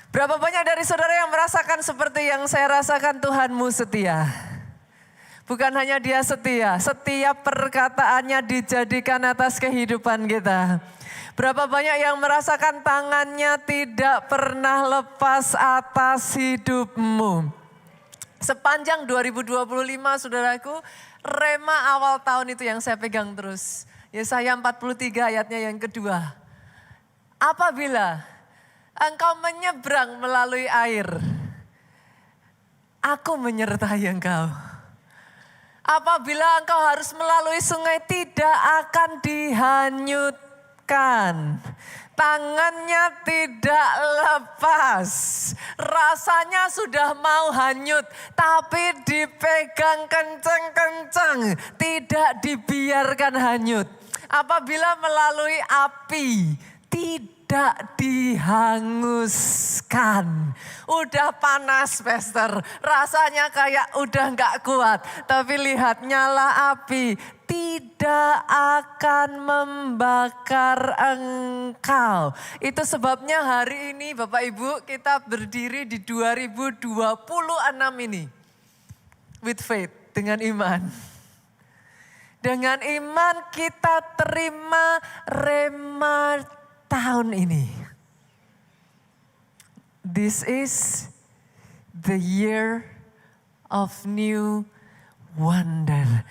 Berapa banyak dari saudara yang merasakan seperti yang saya rasakan, Tuhanmu setia. Bukan hanya dia setia, setiap perkataannya dijadikan atas kehidupan kita. Berapa banyak yang merasakan tangannya tidak pernah lepas atas hidupmu. Sepanjang 2025 saudaraku, rema awal tahun itu yang saya pegang terus. Yesaya 43 ayatnya yang kedua. Apabila engkau menyeberang melalui air, aku menyertai engkau. Apabila engkau harus melalui sungai, tidak akan dihanyutkan. Tangannya tidak lepas. Rasanya sudah mau hanyut, tapi dipegang kencang-kencang. Tidak dibiarkan hanyut. Apabila melalui api, tidak dihanguskan. Udah panas Pastor, rasanya kayak udah gak kuat. Tapi lihat nyala api, tidak akan membakar engkau. Itu sebabnya hari ini Bapak Ibu kita berdiri di 2026 ini. With faith, dengan iman. Dengan iman kita terima rema tahun ini. This is the year of new wonder.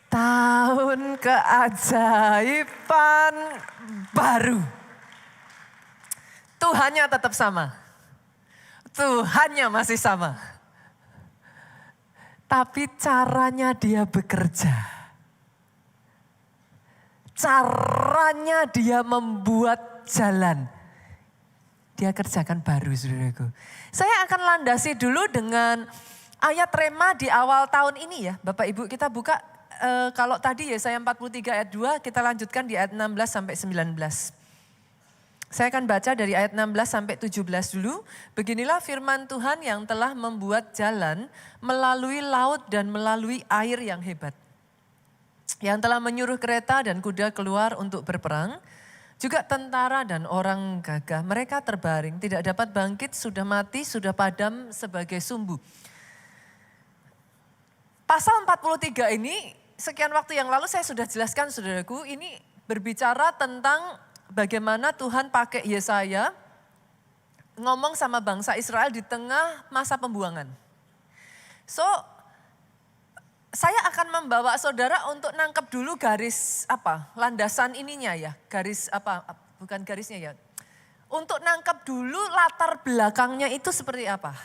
Tahun keajaiban baru. Tuhannya tetap sama. Tuhannya masih sama. Tapi caranya dia bekerja. Caranya dia membuat jalan. Dia kerjakan baru saudaraku. Saya akan landasi dulu dengan ayat rema di awal tahun ini ya. Bapak Ibu kita buka kalau tadi Yesaya 43 ayat 2 kita lanjutkan di ayat 16 sampai 19. Saya akan baca dari ayat 16 sampai 17 dulu. Beginilah firman Tuhan yang telah membuat jalan melalui laut dan melalui air yang hebat. Yang telah menyuruh kereta dan kuda keluar untuk berperang, juga tentara dan orang gagah. Mereka terbaring, tidak dapat bangkit, sudah mati, sudah padam sebagai sumbu. Pasal 43 ini, sekian waktu yang lalu saya sudah jelaskan saudaraku, ini berbicara tentang bagaimana Tuhan pakai Yesaya ngomong sama bangsa Israel di tengah masa pembuangan. So, saya akan membawa saudara untuk nangkep dulu garis landasan ininya ya, bukan garisnya ya. Untuk nangkep dulu latar belakangnya itu seperti apa.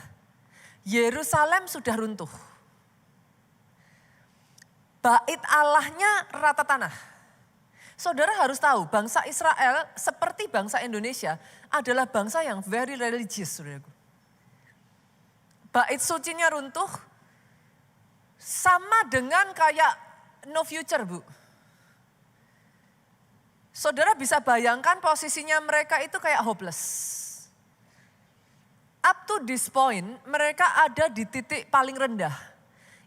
Yerusalem sudah runtuh. Bait Allahnya rata tanah. Saudara harus tahu bangsa Israel seperti bangsa Indonesia adalah bangsa yang very religious saudaraku. Bait sucinya runtuh. Sama dengan kayak no future Bu. Saudara bisa bayangkan posisinya mereka itu kayak hopeless. Up to this point mereka ada di titik paling rendah.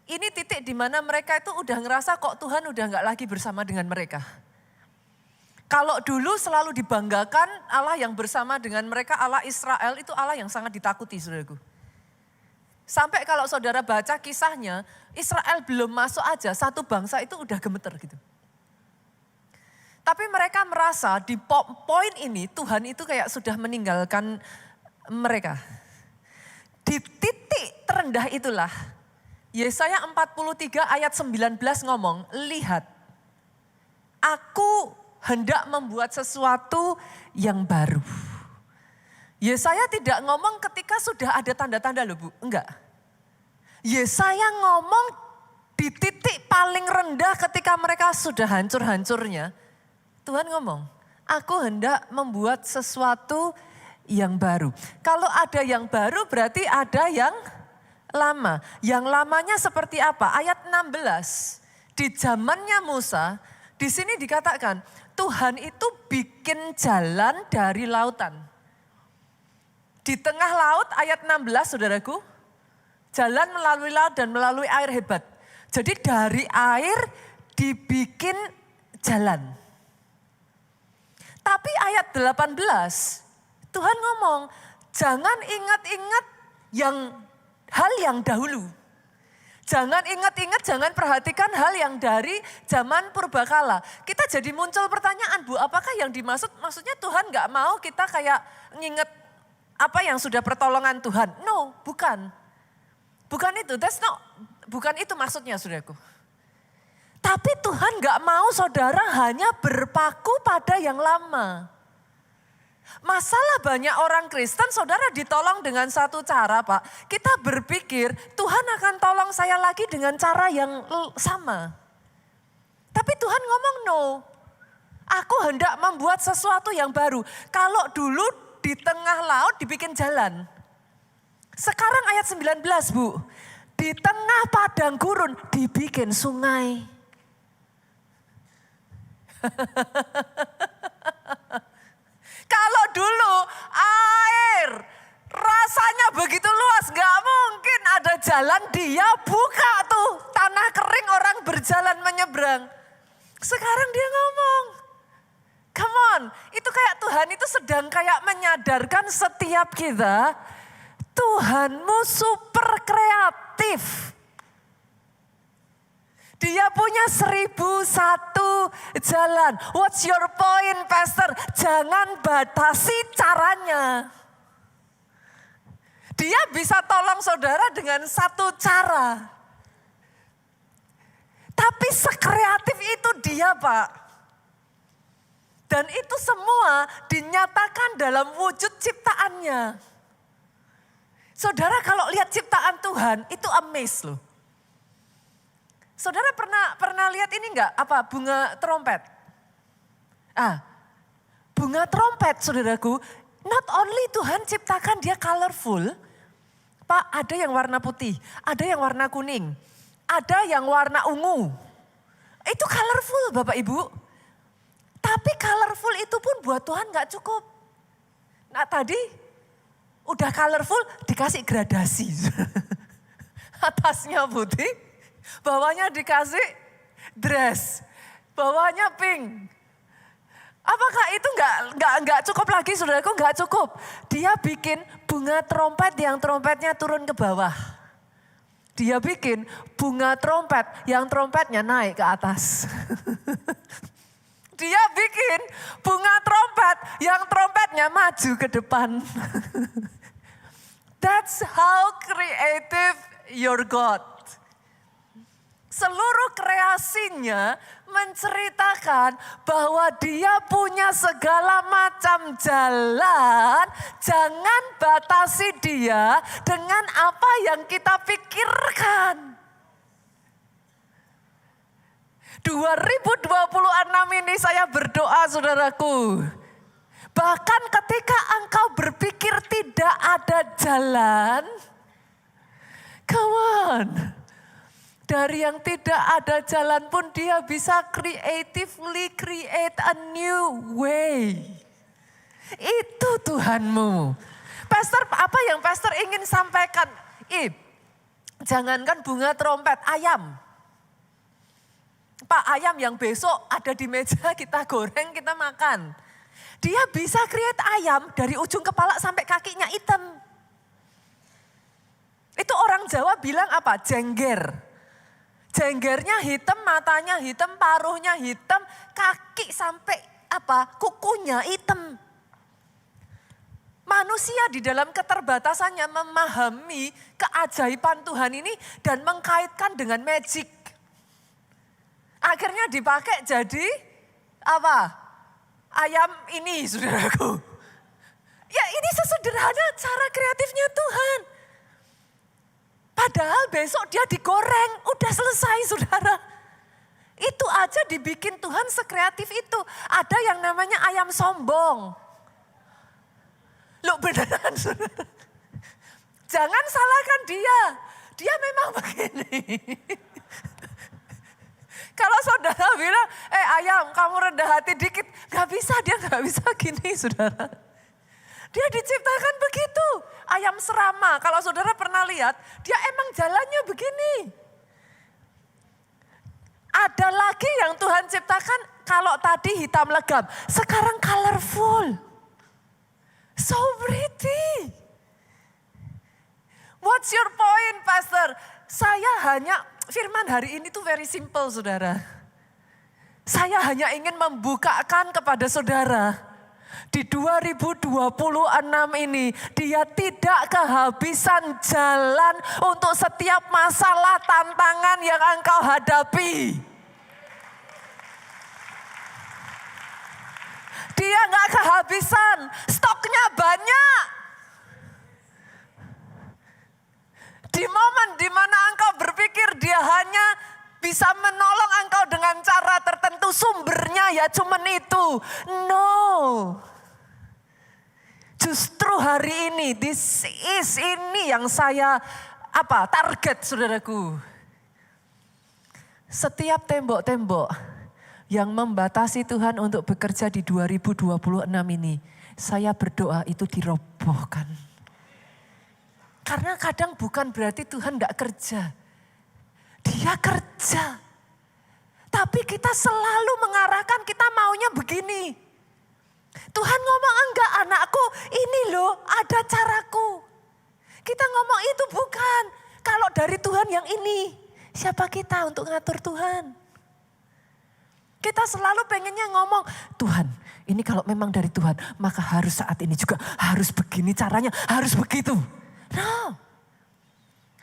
Ini titik di mana mereka itu udah ngerasa kok Tuhan udah gak lagi bersama dengan mereka. Kalau dulu selalu dibanggakan Allah yang bersama dengan mereka, Allah Israel itu Allah yang sangat ditakuti saudaraku. Sampai kalau saudara baca kisahnya, Israel belum masuk aja, satu bangsa itu udah gemeter gitu. Tapi mereka merasa di poin ini Tuhan itu kayak sudah meninggalkan mereka. Di titik terendah itulah, Yesaya 43 ayat 19 ngomong, lihat, aku hendak membuat sesuatu yang baru. Yesaya tidak ngomong ketika sudah ada tanda-tanda loh Bu, enggak. Yesaya ngomong di titik paling rendah ketika mereka sudah hancur-hancurnya. Tuhan ngomong, aku hendak membuat sesuatu yang baru. Kalau ada yang baru berarti ada yang lama. Yang lamanya seperti apa? Ayat 16, di zamannya Musa, di sini dikatakan Tuhan itu bikin jalan dari lautan. Di tengah laut ayat 16 saudaraku, jalan melalui laut dan melalui air hebat. Jadi dari air dibikin jalan. Tapi ayat 18 Tuhan ngomong Jangan ingat-ingat hal yang dahulu. Jangan ingat-ingat, jangan perhatikan hal yang dari zaman purbakala. Kita jadi muncul pertanyaan, Bu, apakah yang maksudnya Tuhan gak mau kita kayak nginget apa yang sudah pertolongan Tuhan? No, bukan. Bukan itu, bukan itu maksudnya, saudaraku. Tapi Tuhan gak mau saudara hanya berpaku pada yang lama. Masalah banyak orang Kristen, saudara ditolong dengan satu cara, Pak. Kita berpikir Tuhan akan tolong saya lagi dengan cara yang sama. Tapi Tuhan ngomong no. Aku hendak membuat sesuatu yang baru. Kalau dulu di tengah laut dibikin jalan. Sekarang ayat 19, Bu. Di tengah padang gurun dibikin sungai. Kalau dulu air rasanya begitu luas, gak mungkin ada jalan, dia buka tuh tanah kering, orang berjalan menyeberang. Sekarang dia ngomong, come on, itu kayak Tuhan itu sedang kayak menyadarkan setiap kita, Tuhanmu super kreatif. Dia punya 1001 jalan. What's your point, Pastor? Jangan batasi caranya. Dia bisa tolong saudara dengan satu cara. Tapi sekreatif itu dia, Pak. Dan itu semua dinyatakan dalam wujud ciptaannya. Saudara kalau lihat ciptaan Tuhan, itu amaze loh. Saudara pernah lihat ini enggak? Apa bunga trompet? Bunga trompet, saudaraku, not only Tuhan ciptakan dia colorful. Pak, ada yang warna putih, ada yang warna kuning, ada yang warna ungu. Itu colorful, Bapak Ibu. Tapi colorful itu pun buat Tuhan enggak cukup. Nah, tadi udah colorful dikasih gradasi. Atasnya putih, bawahnya dikasih dress, bawahnya pink. Apakah itu enggak cukup lagi, saudaraku? Enggak cukup. Dia bikin bunga trompet yang trompetnya turun ke bawah. Dia bikin bunga trompet yang trompetnya naik ke atas. Dia bikin bunga trompet yang trompetnya maju ke depan. That's how creative your God. Seluruh kreasinya menceritakan bahwa dia punya segala macam jalan. Jangan batasi dia dengan apa yang kita pikirkan. 2026 ini saya berdoa, saudaraku. Bahkan ketika engkau berpikir tidak ada jalan, come on. Dari yang tidak ada jalan pun dia bisa creatively create a new way. Itu Tuhanmu. Pastor, apa yang Pastor ingin sampaikan? Jangankan bunga trompet, ayam. Pak, ayam yang besok ada di meja kita goreng, kita makan. Dia bisa create ayam dari ujung kepala sampai kakinya hitam. Itu orang Jawa bilang apa? Jengger. Jenggernya hitam, matanya hitam, paruhnya hitam, kaki sampai kukunya hitam. Manusia di dalam keterbatasannya memahami keajaiban Tuhan ini dan mengkaitkan dengan magic. Akhirnya dipakai jadi ayam ini, saudaraku. Ya, ini sesederhana cara kreatifnya Tuhan. Padahal besok dia digoreng, udah selesai, saudara. Itu aja dibikin Tuhan sekreatif itu. Ada yang namanya ayam sombong. Loh, beneran, saudara. Jangan salahkan dia. Dia memang begini. Kalau saudara bilang, ayam kamu rendah hati dikit. Gak bisa, dia gak bisa gini, saudara. Dia diciptakan begitu. Ayam serama, kalau saudara pernah lihat, dia emang jalannya begini. Ada lagi yang Tuhan ciptakan, kalau tadi hitam legam, sekarang colorful. So pretty. What's your point, Pastor? Firman hari ini tuh very simple, saudara. Saya hanya ingin membukakan kepada saudara. Di 2026 ini, dia tidak kehabisan jalan untuk setiap masalah, tantangan yang engkau hadapi. Dia gak kehabisan, stoknya banyak. Di momen dimana engkau berpikir dia hanya bisa menolong engkau dengan cara tertentu, sumbernya ya cuman itu. No. Justru hari ini, ini yang saya target, saudaraku. Setiap tembok-tembok yang membatasi Tuhan untuk bekerja di 2026 ini, saya berdoa itu dirobohkan. Karena kadang bukan berarti Tuhan tidak kerja. Dia kerja. Tapi kita selalu mengarahkan, kita maunya begini. Tuhan ngomong, enggak anakku, ini loh ada caraku. Kita ngomong itu bukan. Kalau dari Tuhan yang ini, siapa kita untuk ngatur Tuhan? Kita selalu pengennya ngomong, Tuhan ini kalau memang dari Tuhan, maka harus saat ini juga, harus begini caranya, harus begitu. No.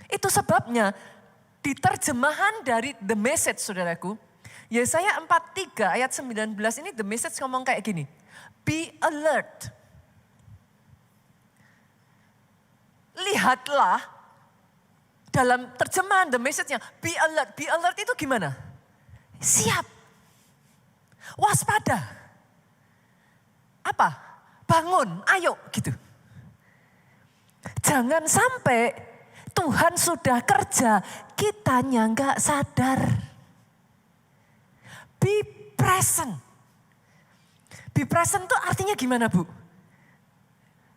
Itu sebabnya di terjemahan dari The Message, saudaraku, Yesaya 43 ayat 19 ini The Message ngomong kayak gini. Be alert. Lihatlah, dalam terjemahan The Message-nya, be alert. Be alert itu gimana? Siap. Waspada. Apa? Bangun, ayo gitu. Jangan sampai Tuhan sudah kerja, kitanya enggak sadar. Be present. Be present itu artinya gimana, Bu?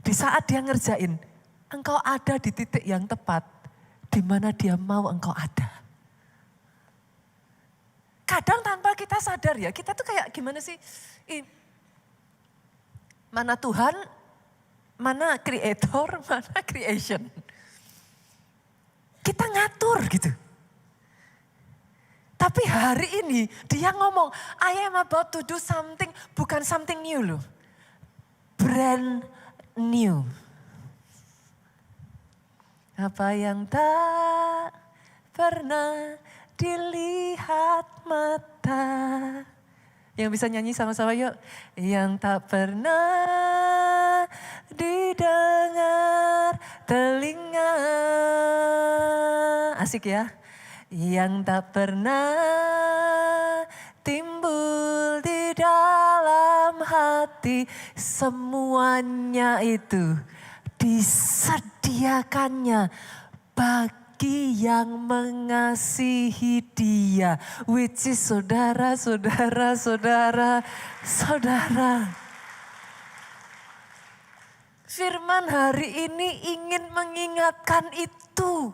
Di saat dia ngerjain, engkau ada di titik yang tepat, di mana dia mau engkau ada. Kadang tanpa kita sadar ya, kita tuh kayak gimana sih? Mana Tuhan, mana creator, mana creation. Kita ngatur gitu. Tapi hari ini dia ngomong, I am about to do something, bukan something new loh. Brand new. Apa yang tak pernah dilihat mata. Yang bisa nyanyi sama-sama yuk. Yang tak pernah didengar telinga. Asik ya. Yang tak pernah timbul di dalam hati. Semuanya itu disediakannya bagi yang mengasihi dia. Which is saudara. Firman hari ini ingin mengingatkan itu.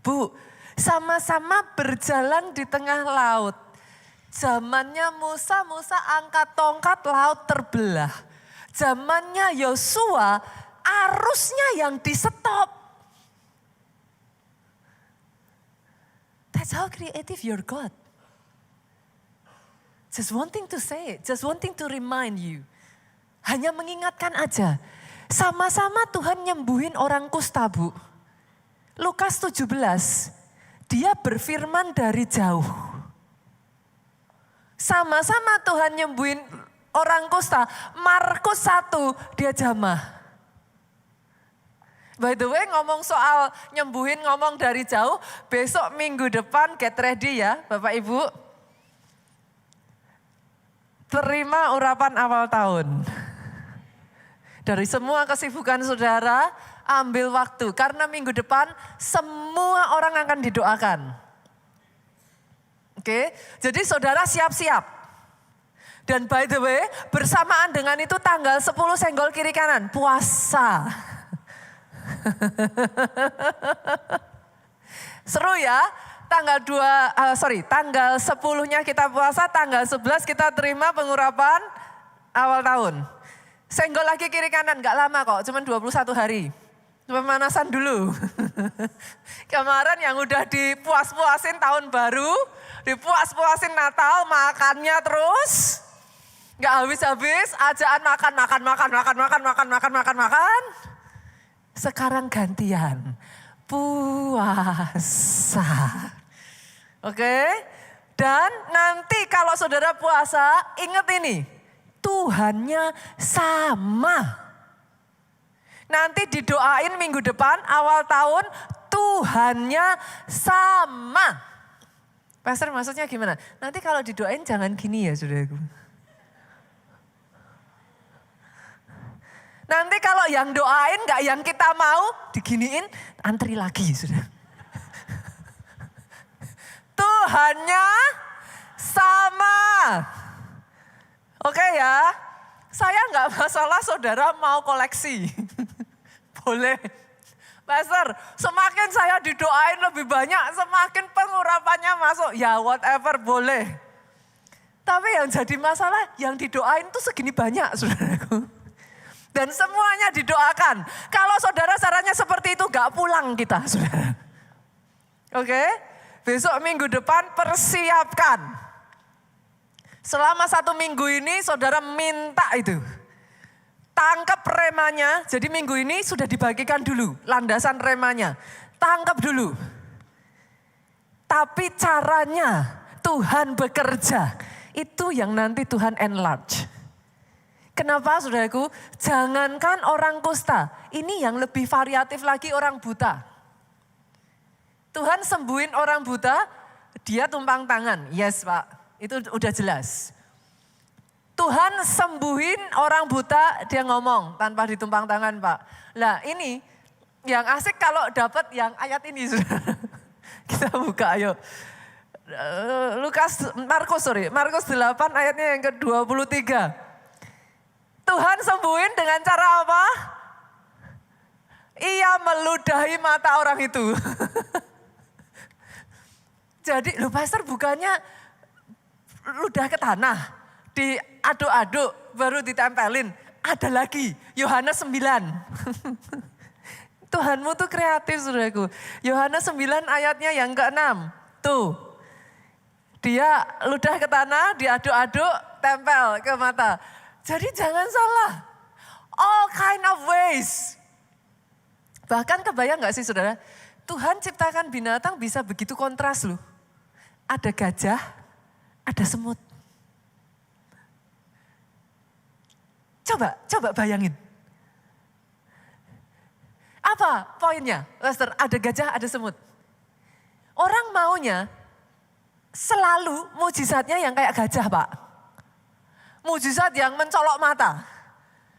Bu, sama-sama berjalan di tengah laut. Zamannya Musa angkat tongkat, laut terbelah. Zamannya Yosua, arusnya yang di stop. That's how creative your God. Just wanting to say it, just wanting to remind you. Hanya mengingatkan aja. Sama-sama Tuhan nyembuhin orang kusta, Bu. Lukas 17, dia berfirman dari jauh. Sama-sama Tuhan nyembuhin orang kusta. Markus 1, dia jamah. By the way, ngomong soal nyembuhin, ngomong dari jauh, besok minggu depan get ready ya Bapak Ibu. Terima urapan awal tahun. Dari semua kesibukan saudara, ambil waktu. Karena minggu depan semua orang akan didoakan. Oke, jadi saudara siap-siap. Dan by the way, bersamaan dengan itu tanggal 10 senggol kiri kanan, puasa. Seru ya, tanggal 10-nya kita puasa, tanggal 11 kita terima pengurapan awal tahun. Senggol lagi kiri kanan, gak lama kok, cuma 21 hari. Pemanasan dulu. Kemarin yang udah dipuas-puasin tahun baru, dipuas-puasin Natal, makannya terus. Gak habis-habis, ajaan makan. Sekarang gantian, puasa. Oke? Dan nanti kalau saudara puasa, ingat ini, Tuhannya sama. Nanti didoain minggu depan, awal tahun, Tuhannya sama. Pastor maksudnya gimana? Nanti kalau didoain jangan gini ya saudaraku. Nanti kalau yang doain gak yang kita mau, diginiin, antri lagi saudara. Tuhannya sama. Oke ya, saya gak masalah saudara mau koleksi. Boleh. Pastor, semakin saya didoain lebih banyak, semakin pengurapannya masuk. Ya whatever, boleh. Tapi yang jadi masalah, yang didoain tuh segini banyak, saudaraku. Dan semuanya didoakan. Kalau saudara sarannya seperti itu, gak pulang kita, saudara. Oke? Besok minggu depan persiapkan. Selama 1 minggu ini, saudara minta itu. Tangkap remanya, jadi minggu ini sudah dibagikan dulu landasan remanya. Tangkap dulu. Tapi caranya Tuhan bekerja, itu yang nanti Tuhan enlarge. Kenapa saudaraku? Jangankan orang kusta, ini yang lebih variatif lagi orang buta. Tuhan sembuhin orang buta, dia tumpang tangan. Yes Pak, itu udah jelas. Tuhan sembuhin orang buta, dia ngomong tanpa ditumpang tangan Pak. Lah ini yang asik kalau dapat yang ayat ini. Kita buka ayo. Markus 8 ayatnya yang ke-23. Tuhan sembuhin dengan cara apa? Ia meludahi mata orang itu. Jadi pastor bukannya ludah ke tanah, diaduk-aduk baru ditempelin. Ada lagi, Yohanes 9. Tuhanmu tuh kreatif saudaraku. Yohanes 9 ayatnya yang ke-6. Tuh, dia ludah ke tanah, diaduk-aduk, tempel ke mata. Jadi jangan salah, all kind of ways. Bahkan kebayang gak sih saudara, Tuhan ciptakan binatang bisa begitu kontras loh. Ada gajah, ada semut. Coba bayangin. Apa poinnya? Pastor, ada gajah, ada semut. Orang maunya selalu mujizatnya yang kayak gajah Pak. Mujizat yang mencolok mata.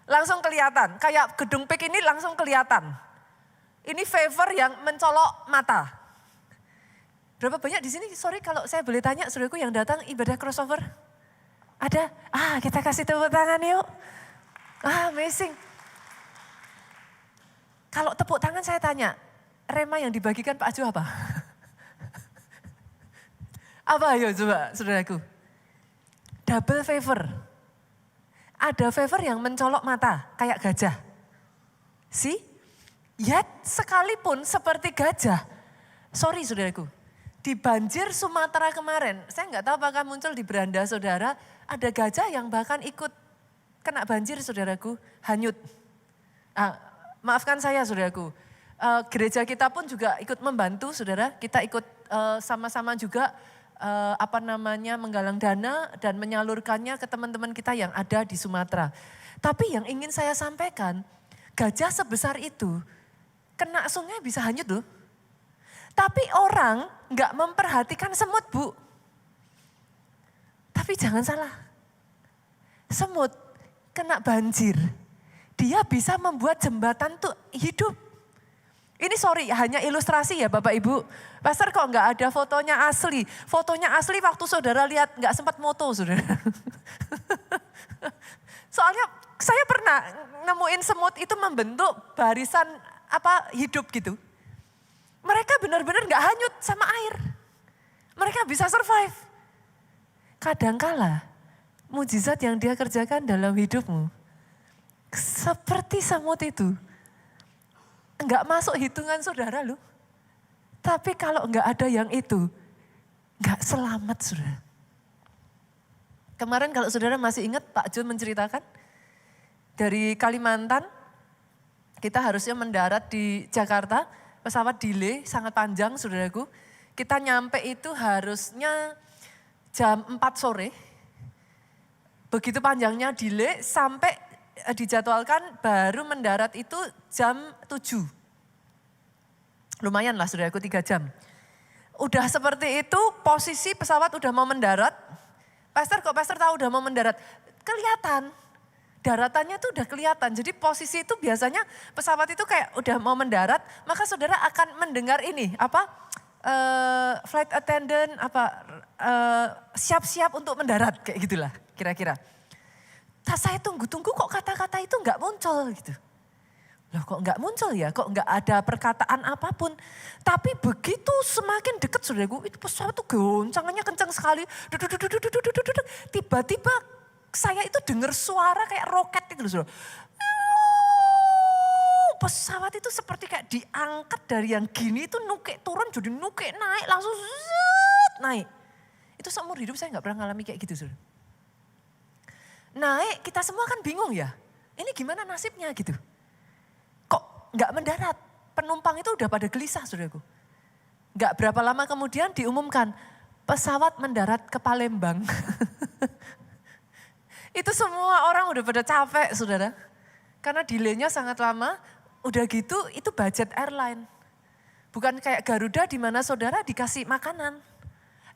Langsung kelihatan. Kayak gedung pik ini langsung kelihatan. Ini favor yang mencolok mata. Berapa banyak di sini? Sorry kalau saya boleh tanya, saudaraku yang datang ibadah crossover? Ada? Kita kasih tepuk tangan yuk. Amazing. Kalau tepuk tangan saya tanya, rema yang dibagikan Pak Ajo apa? Apa ayo coba saudaraku? Double favor. Ada favor yang mencolok mata, kayak gajah. See? Yet sekalipun seperti gajah. Sorry saudaraku, di banjir Sumatera kemarin, saya nggak tahu apakah muncul di beranda saudara, ada gajah yang bahkan ikut kena banjir saudaraku, hanyut. Maafkan saya saudaraku, gereja kita pun juga ikut membantu saudara, kita ikut sama-sama juga menggalang dana dan menyalurkannya ke teman-teman kita yang ada di Sumatera. Tapi yang ingin saya sampaikan, gajah sebesar itu kena sungai bisa hanyut loh. Tapi orang nggak memperhatikan semut Bu. Tapi jangan salah, semut kena banjir, dia bisa membuat jembatan tuh hidup. Ini sorry, hanya ilustrasi ya Bapak Ibu. Pastor kok nggak ada fotonya asli. Fotonya asli waktu saudara lihat nggak sempat moto saudara. Soalnya saya pernah nemuin semut itu membentuk barisan hidup gitu. Mereka benar-benar nggak hanyut sama air. Mereka bisa survive. Kadangkala mujizat yang dia kerjakan dalam hidupmu seperti semut itu. enggak masuk hitungan saudara loh. Tapi kalau enggak ada yang itu, enggak selamat saudara. Kemarin kalau saudara masih ingat Pak John menceritakan, dari Kalimantan kita harusnya mendarat di Jakarta, pesawat delay sangat panjang saudaraku. Kita nyampe itu harusnya jam 4 sore. Begitu panjangnya delay sampai dijadwalkan baru mendarat itu jam 7. Lumayan lah saudaraku 3 jam. Udah seperti itu posisi pesawat udah mau mendarat. Pastor tahu udah mau mendarat? Kelihatan. Daratannya tuh udah kelihatan. Jadi posisi itu biasanya pesawat itu kayak udah mau mendarat. Maka saudara akan mendengar ini flight attendant siap-siap untuk mendarat kayak gitulah kira-kira. Saya tunggu-tunggu kok kata-kata itu nggak muncul gitu. Loh kok nggak muncul ya, kok nggak ada perkataan apapun. Tapi begitu semakin dekat saudaraku, itu pesawat tuh goncangannya kencang sekali. Tiba-tiba saya itu dengar suara kayak roket itu loh saudara. Pesawat itu seperti kayak diangkat dari yang gini itu nukik turun jadi nukik naik langsung naik. Itu seumur hidup saya nggak pernah ngalami kayak gitu saudara. Naik kita semua kan bingung ya, ini gimana nasibnya gitu. Kok nggak mendarat, penumpang itu udah pada gelisah saudaraku. Nggak berapa lama kemudian diumumkan pesawat mendarat ke Palembang. Itu semua orang udah pada capek saudara. Karena delaynya sangat lama, udah gitu itu budget airline. Bukan kayak Garuda di mana saudara dikasih makanan.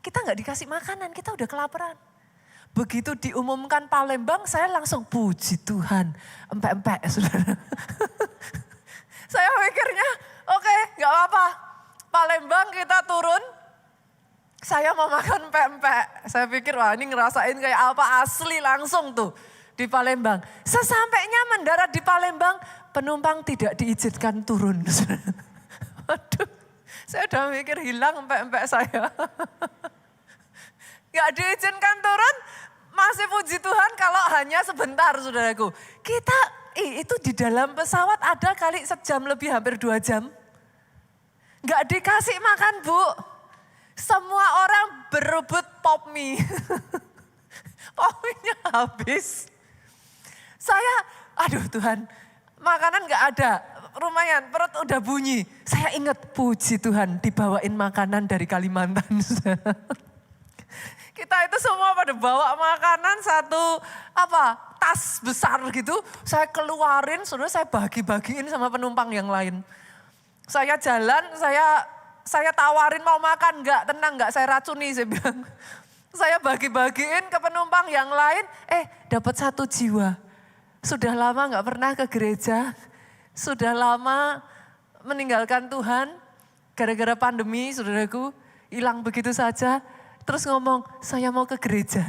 Kita nggak dikasih makanan, kita udah kelaparan. Begitu diumumkan Palembang, saya langsung puji Tuhan. Empek-empek saudara. Saya mikirnya, oke, nggak apa-apa. Palembang kita turun, saya mau makan empek-empek. Saya pikir wah ini ngerasain kayak apa asli langsung tuh di Palembang. Sesampainya mendarat di Palembang, penumpang tidak diizinkan turun. Waduh, saya udah mikir hilang empek-empek saya. Gak diizinkan turun, masih puji Tuhan kalau hanya sebentar saudaraku. Kita itu di dalam pesawat ada kali sejam lebih hampir 2 jam. Gak dikasih makan Bu. Semua orang berebut pop mie. Pop mie-nya habis. Saya, aduh Tuhan, makanan gak ada. Lumayan, perut udah bunyi. Saya ingat puji Tuhan dibawain makanan dari Kalimantan. Kita itu semua pada bawa makanan satu tas besar gitu. Saya keluarin, saudara saya bagi-bagiin sama penumpang yang lain. Saya jalan, saya tawarin mau makan enggak, tenang enggak saya racuni saya bilang. Saya bagi-bagiin ke penumpang yang lain, dapat 1 jiwa. Sudah lama enggak pernah ke gereja, sudah lama meninggalkan Tuhan. Gara-gara pandemi saudaraku, hilang begitu saja. Terus ngomong, saya mau ke gereja.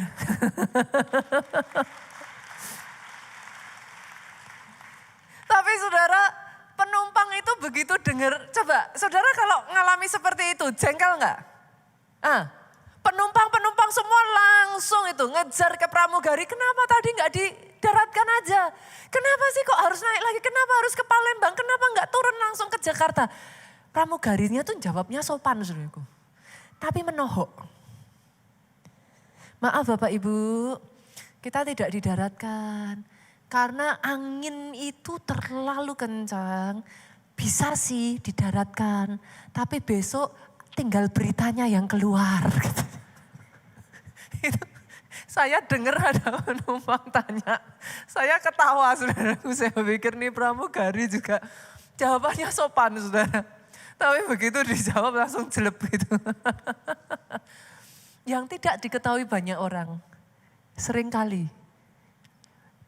Tapi saudara, penumpang itu begitu dengar, coba saudara kalau ngalami seperti itu, jengkel enggak? Penumpang-penumpang semua langsung itu ngejar ke pramugari, kenapa tadi enggak didaratkan aja? Kenapa sih kok harus naik lagi, kenapa harus ke Palembang, kenapa enggak turun langsung ke Jakarta? Pramugarinya tuh jawabnya sopan saudaraku, tapi menohok. Maaf Bapak Ibu, kita tidak didaratkan. Karena angin itu terlalu kencang, bisa sih didaratkan. Tapi besok tinggal beritanya yang keluar. Saya dengar ada penumpang tanya, saya ketawa saudaraku. Saya pikir nih pramugari juga jawabannya sopan saudara. Tapi begitu dijawab langsung jelek gitu. Yang tidak diketahui banyak orang, seringkali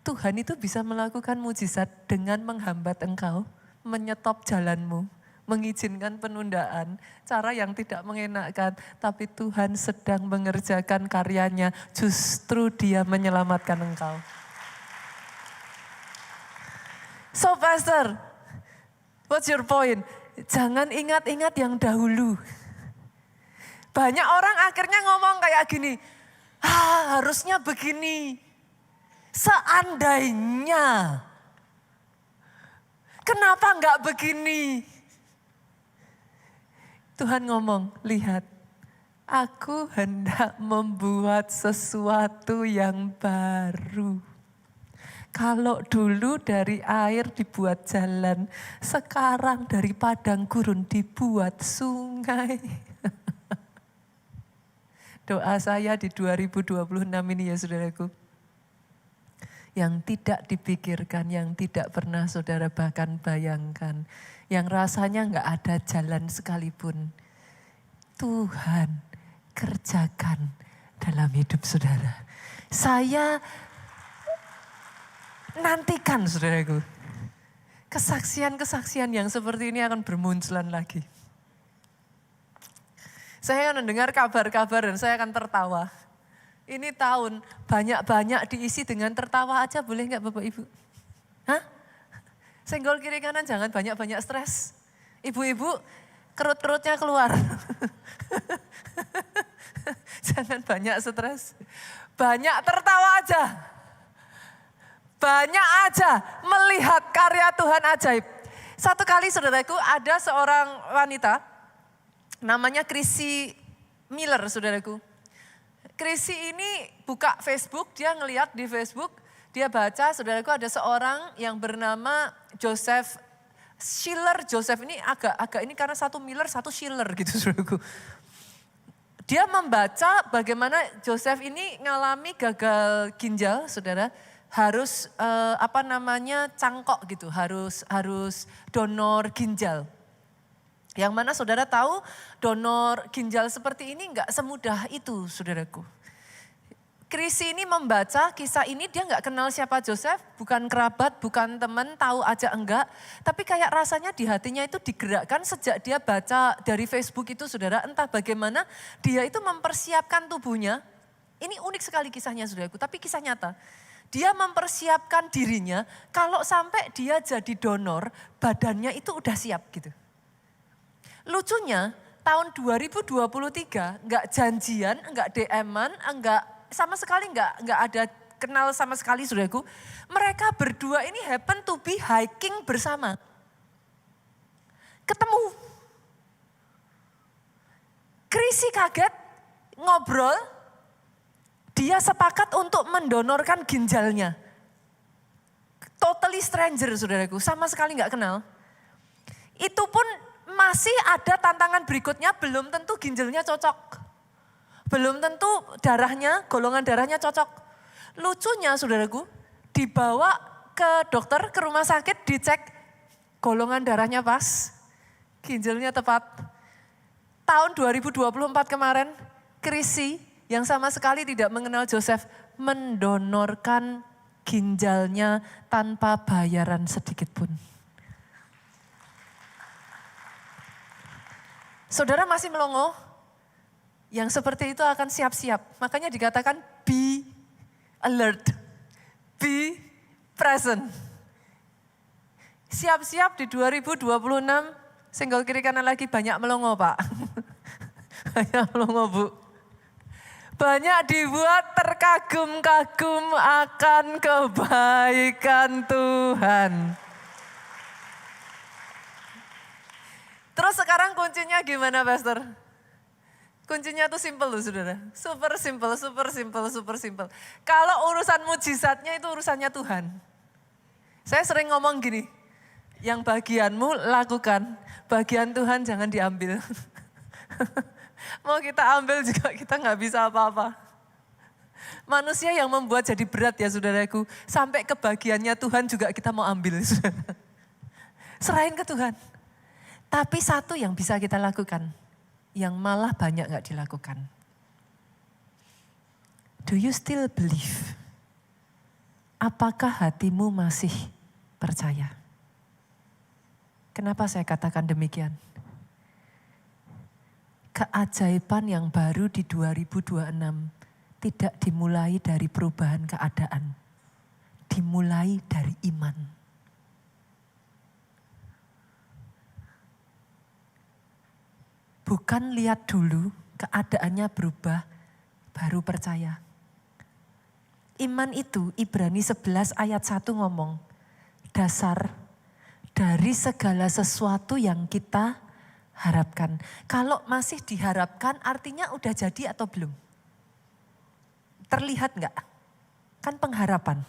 Tuhan itu bisa melakukan mujizat dengan menghambat engkau, menyetop jalanmu, mengizinkan penundaan, cara yang tidak mengenakkan, tapi Tuhan sedang mengerjakan karyanya, justru Dia menyelamatkan engkau. So Pastor, what's your point? Jangan ingat-ingat yang dahulu. Banyak orang akhirnya ngomong kayak gini, harusnya begini, seandainya. Kenapa enggak begini? Tuhan ngomong, lihat, aku hendak membuat sesuatu yang baru. Kalau dulu dari air dibuat jalan, sekarang dari padang gurun dibuat sungai. Doa saya di 2026 ini ya saudaraku. Yang tidak dipikirkan, yang tidak pernah saudara bahkan bayangkan. Yang rasanya enggak ada jalan sekalipun. Tuhan kerjakan dalam hidup saudara. Saya nantikan saudaraku. Kesaksian-kesaksian yang seperti ini akan bermunculan lagi. Saya akan mendengar kabar-kabar dan saya akan tertawa. Ini tahun banyak-banyak diisi dengan tertawa aja, boleh nggak Bapak Ibu? Hah? Senggol kiri kanan jangan banyak-banyak stres. Ibu-ibu kerut-kerutnya keluar. Jangan banyak stres. Banyak tertawa aja. Banyak aja melihat karya Tuhan ajaib. Satu kali saudaraku ada seorang wanita, namanya Chrissy Miller saudaraku. Chrissy ini buka Facebook, dia ngelihat di Facebook, dia baca saudaraku ada seorang yang bernama Joseph Schiller. Joseph ini agak ini karena satu Miller, satu Schiller gitu saudaraku. Dia membaca bagaimana Joseph ini ngalami gagal ginjal saudara. Harus cangkok gitu, harus donor ginjal. Yang mana saudara tahu donor ginjal seperti ini enggak semudah itu saudaraku. Chrissy ini membaca kisah ini, dia enggak kenal siapa Joseph, bukan kerabat, bukan teman, tahu aja enggak. Tapi kayak rasanya di hatinya itu digerakkan sejak dia baca dari Facebook itu saudara, entah bagaimana dia itu mempersiapkan tubuhnya. Ini unik sekali kisahnya saudaraku, tapi kisah nyata. Dia mempersiapkan dirinya kalau sampai dia jadi donor, badannya itu udah siap gitu. Lucunya tahun 2023 enggak janjian, enggak DM-an, enggak sama sekali enggak ada kenal sama sekali saudaraku. Mereka berdua ini happen to be hiking bersama. Ketemu. Chrissy kaget, ngobrol. Dia sepakat untuk mendonorkan ginjalnya. Totally stranger saudaraku, sama sekali enggak kenal. Itu pun masih ada tantangan berikutnya, belum tentu ginjalnya cocok. Belum tentu darahnya, golongan darahnya cocok. Lucunya saudaraku, dibawa ke dokter, ke rumah sakit, dicek golongan darahnya pas, ginjalnya tepat. Tahun 2024 kemarin, Chrissy yang sama sekali tidak mengenal Joseph mendonorkan ginjalnya tanpa bayaran sedikit pun. Saudara masih melongo? Yang seperti itu akan siap-siap. Makanya dikatakan be alert, be present. Siap-siap di 2026, senggol kiri kanan lagi banyak melongo Pak. Banyak melongo Bu. Banyak dibuat terkagum-kagum akan kebaikan Tuhan. Terus sekarang kuncinya gimana Pastor? Kuncinya tuh simple loh saudara. Super simple, super simple, super simple. Kalau urusan mujizatnya itu urusannya Tuhan. Saya sering ngomong gini, yang bagianmu lakukan, bagian Tuhan jangan diambil. Mau kita ambil juga kita nggak bisa apa-apa. Manusia yang membuat jadi berat ya saudaraku. Sampai kebagiannya Tuhan juga kita mau ambil. Saudara. Serahin ke Tuhan. Tapi satu yang bisa kita lakukan. Yang malah banyak gak dilakukan. Do you still believe? Apakah hatimu masih percaya? Kenapa saya katakan demikian? Keajaiban yang baru di 2026 tidak dimulai dari perubahan keadaan. Dimulai dari iman. Bukan lihat dulu keadaannya berubah, baru percaya. Iman itu Ibrani 11 ayat 1 ngomong, dari segala sesuatu yang kita harapkan. Kalau masih diharapkan artinya udah jadi atau belum? Terlihat enggak? Kan pengharapan.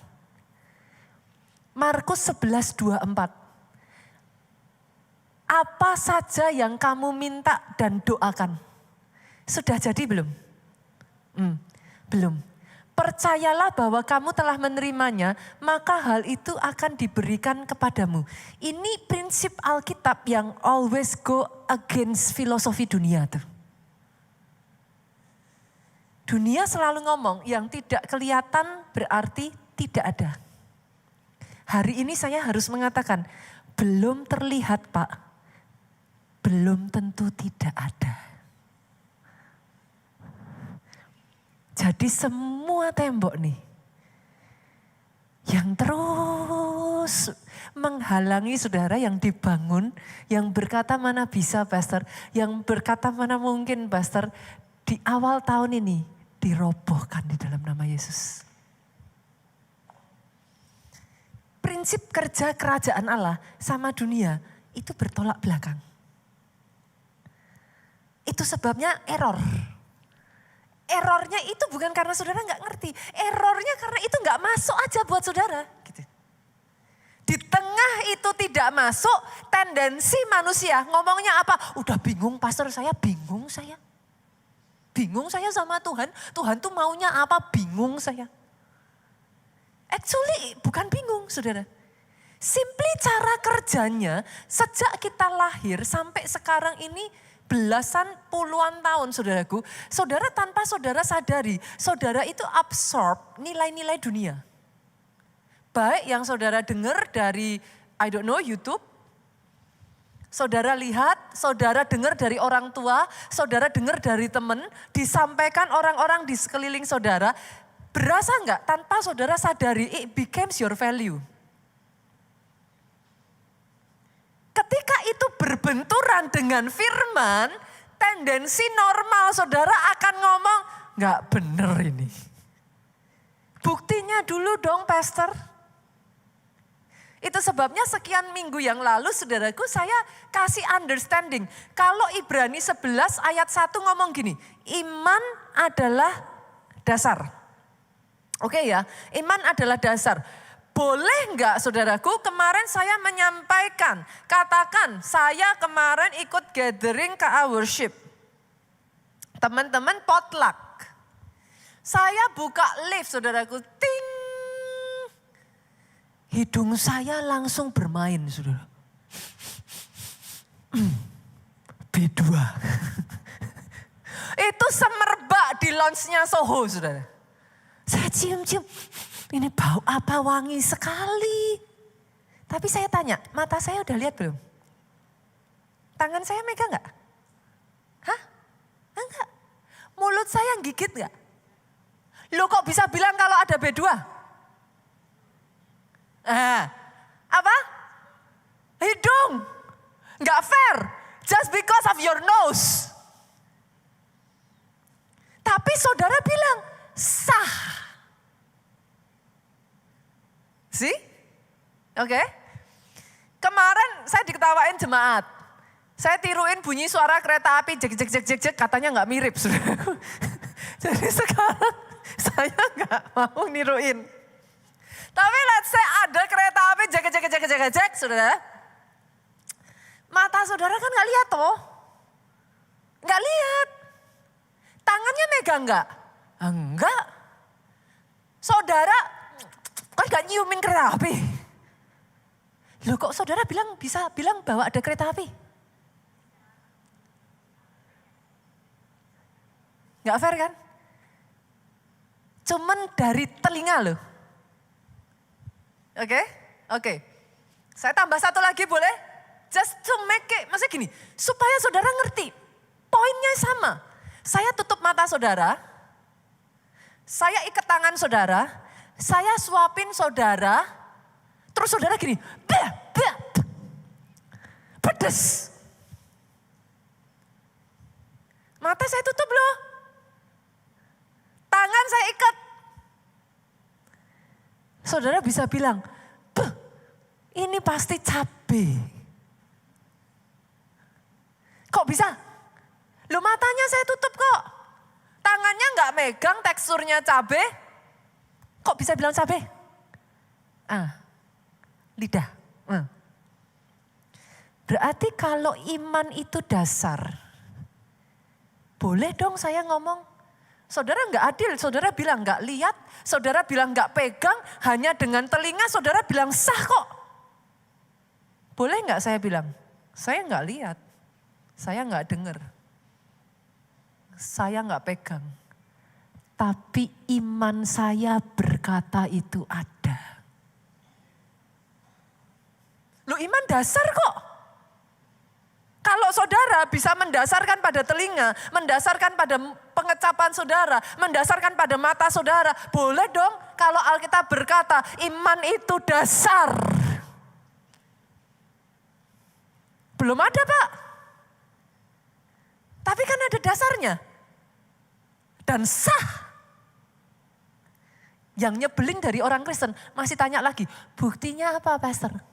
Markus 11:24. Apa saja yang kamu minta dan doakan. Sudah jadi belum? Belum. Percayalah bahwa kamu telah menerimanya, maka hal itu akan diberikan kepadamu. Ini prinsip Alkitab yang always go against filosofi dunia tuh. Dunia selalu ngomong yang tidak kelihatan berarti tidak ada. Hari ini saya harus mengatakan, belum terlihat Pak, belum tentu tidak ada. Jadi semua tembok nih yang terus menghalangi saudara yang dibangun, yang berkata mana bisa pastor, yang berkata mana mungkin pastor, di awal tahun ini dirobohkan di dalam nama Yesus. Prinsip kerja kerajaan Allah sama dunia itu bertolak belakang. Itu sebabnya error. Errornya itu bukan karena saudara nggak ngerti. Errornya karena itu nggak masuk aja buat saudara. Gitu. Di tengah itu tidak masuk, tendensi manusia ngomongnya apa? Udah bingung pastor, saya bingung saya. Bingung saya sama Tuhan. Tuhan tuh maunya apa? Bingung saya. Actually bukan bingung saudara. Simply cara kerjanya sejak kita lahir sampai sekarang ini belasan puluhan tahun saudaraku. Saudara tanpa saudara sadari, saudara itu absorb nilai-nilai dunia. Baik yang saudara dengar dari YouTube. Saudara lihat, saudara dengar dari orang tua, saudara dengar dari teman, disampaikan orang-orang di sekeliling saudara. Berasa enggak tanpa saudara sadari, it becomes your value. Ketika itu berbenturan dengan firman, tendensi normal saudara akan ngomong, enggak bener ini. Buktinya dulu dong pastor. Itu sebabnya sekian minggu yang lalu saudaraku saya kasih understanding. Kalau Ibrani 11 ayat 1 ngomong gini, iman adalah dasar. Oke ya, iman adalah dasar. Boleh enggak saudaraku kemarin saya menyampaikan, katakan saya kemarin ikut gathering KA Worship. Teman-teman potluck. Saya buka lift saudaraku, ting. Hidung saya langsung bermain saudara. B2. Itu semerbak di lounge-nya Soho saudara. Saya cium-cium. Ini bau apa wangi sekali. Tapi saya tanya, mata saya udah lihat belum? Tangan saya megang enggak? Hah? Enggak. Mulut saya gigit enggak? Loh kok bisa bilang kalau ada B2? Apa? Hidung. Enggak fair. Just because of your nose. Tapi saudara bilang, sah. See? Oke. Kemarin saya diketawain jemaat. Saya tiruin bunyi suara kereta api jek jek jek jek jek, katanya enggak mirip saudara. Jadi sekarang saya enggak mau niruin. Tapi let's say ada kereta api jek jek jek jek jek saudara. Mata saudara kan enggak lihat toh. Enggak lihat. Tangannya megang enggak? Enggak. Saudara kan gak nyiumin kereta api. Loh kok saudara bisa bilang bahwa ada kereta api? Gak fair kan? Cuman dari telinga loh. Oke. Saya tambah satu lagi boleh? Just to make it, maksudnya gini, supaya saudara ngerti. Poinnya sama. Saya tutup mata saudara, saya ikat tangan saudara, saya suapin saudara, terus saudara gini, pedes. Mata saya tutup loh. Tangan saya ikat. Saudara bisa bilang, ini pasti cabe. Kok bisa? Loh matanya saya tutup kok. Tangannya nggak megang, teksturnya cabe. Kok bisa bilang cabe? Lidah. Berarti kalau iman itu dasar, boleh dong saya ngomong. Saudara nggak adil, saudara bilang nggak lihat, saudara bilang nggak pegang, hanya dengan telinga saudara bilang sah kok. Boleh nggak saya bilang? Saya nggak lihat, saya nggak dengar, saya nggak pegang. Tapi iman saya berkata itu ada. Loh iman dasar kok. Kalau saudara bisa mendasarkan pada telinga, mendasarkan pada pengecapan saudara, mendasarkan pada mata saudara, boleh dong kalau Alkitab berkata iman itu dasar. Belum ada Pak. Tapi kan ada dasarnya. Dan sah. Yang nyebelin dari orang Kristen masih tanya lagi, buktinya apa Pastor?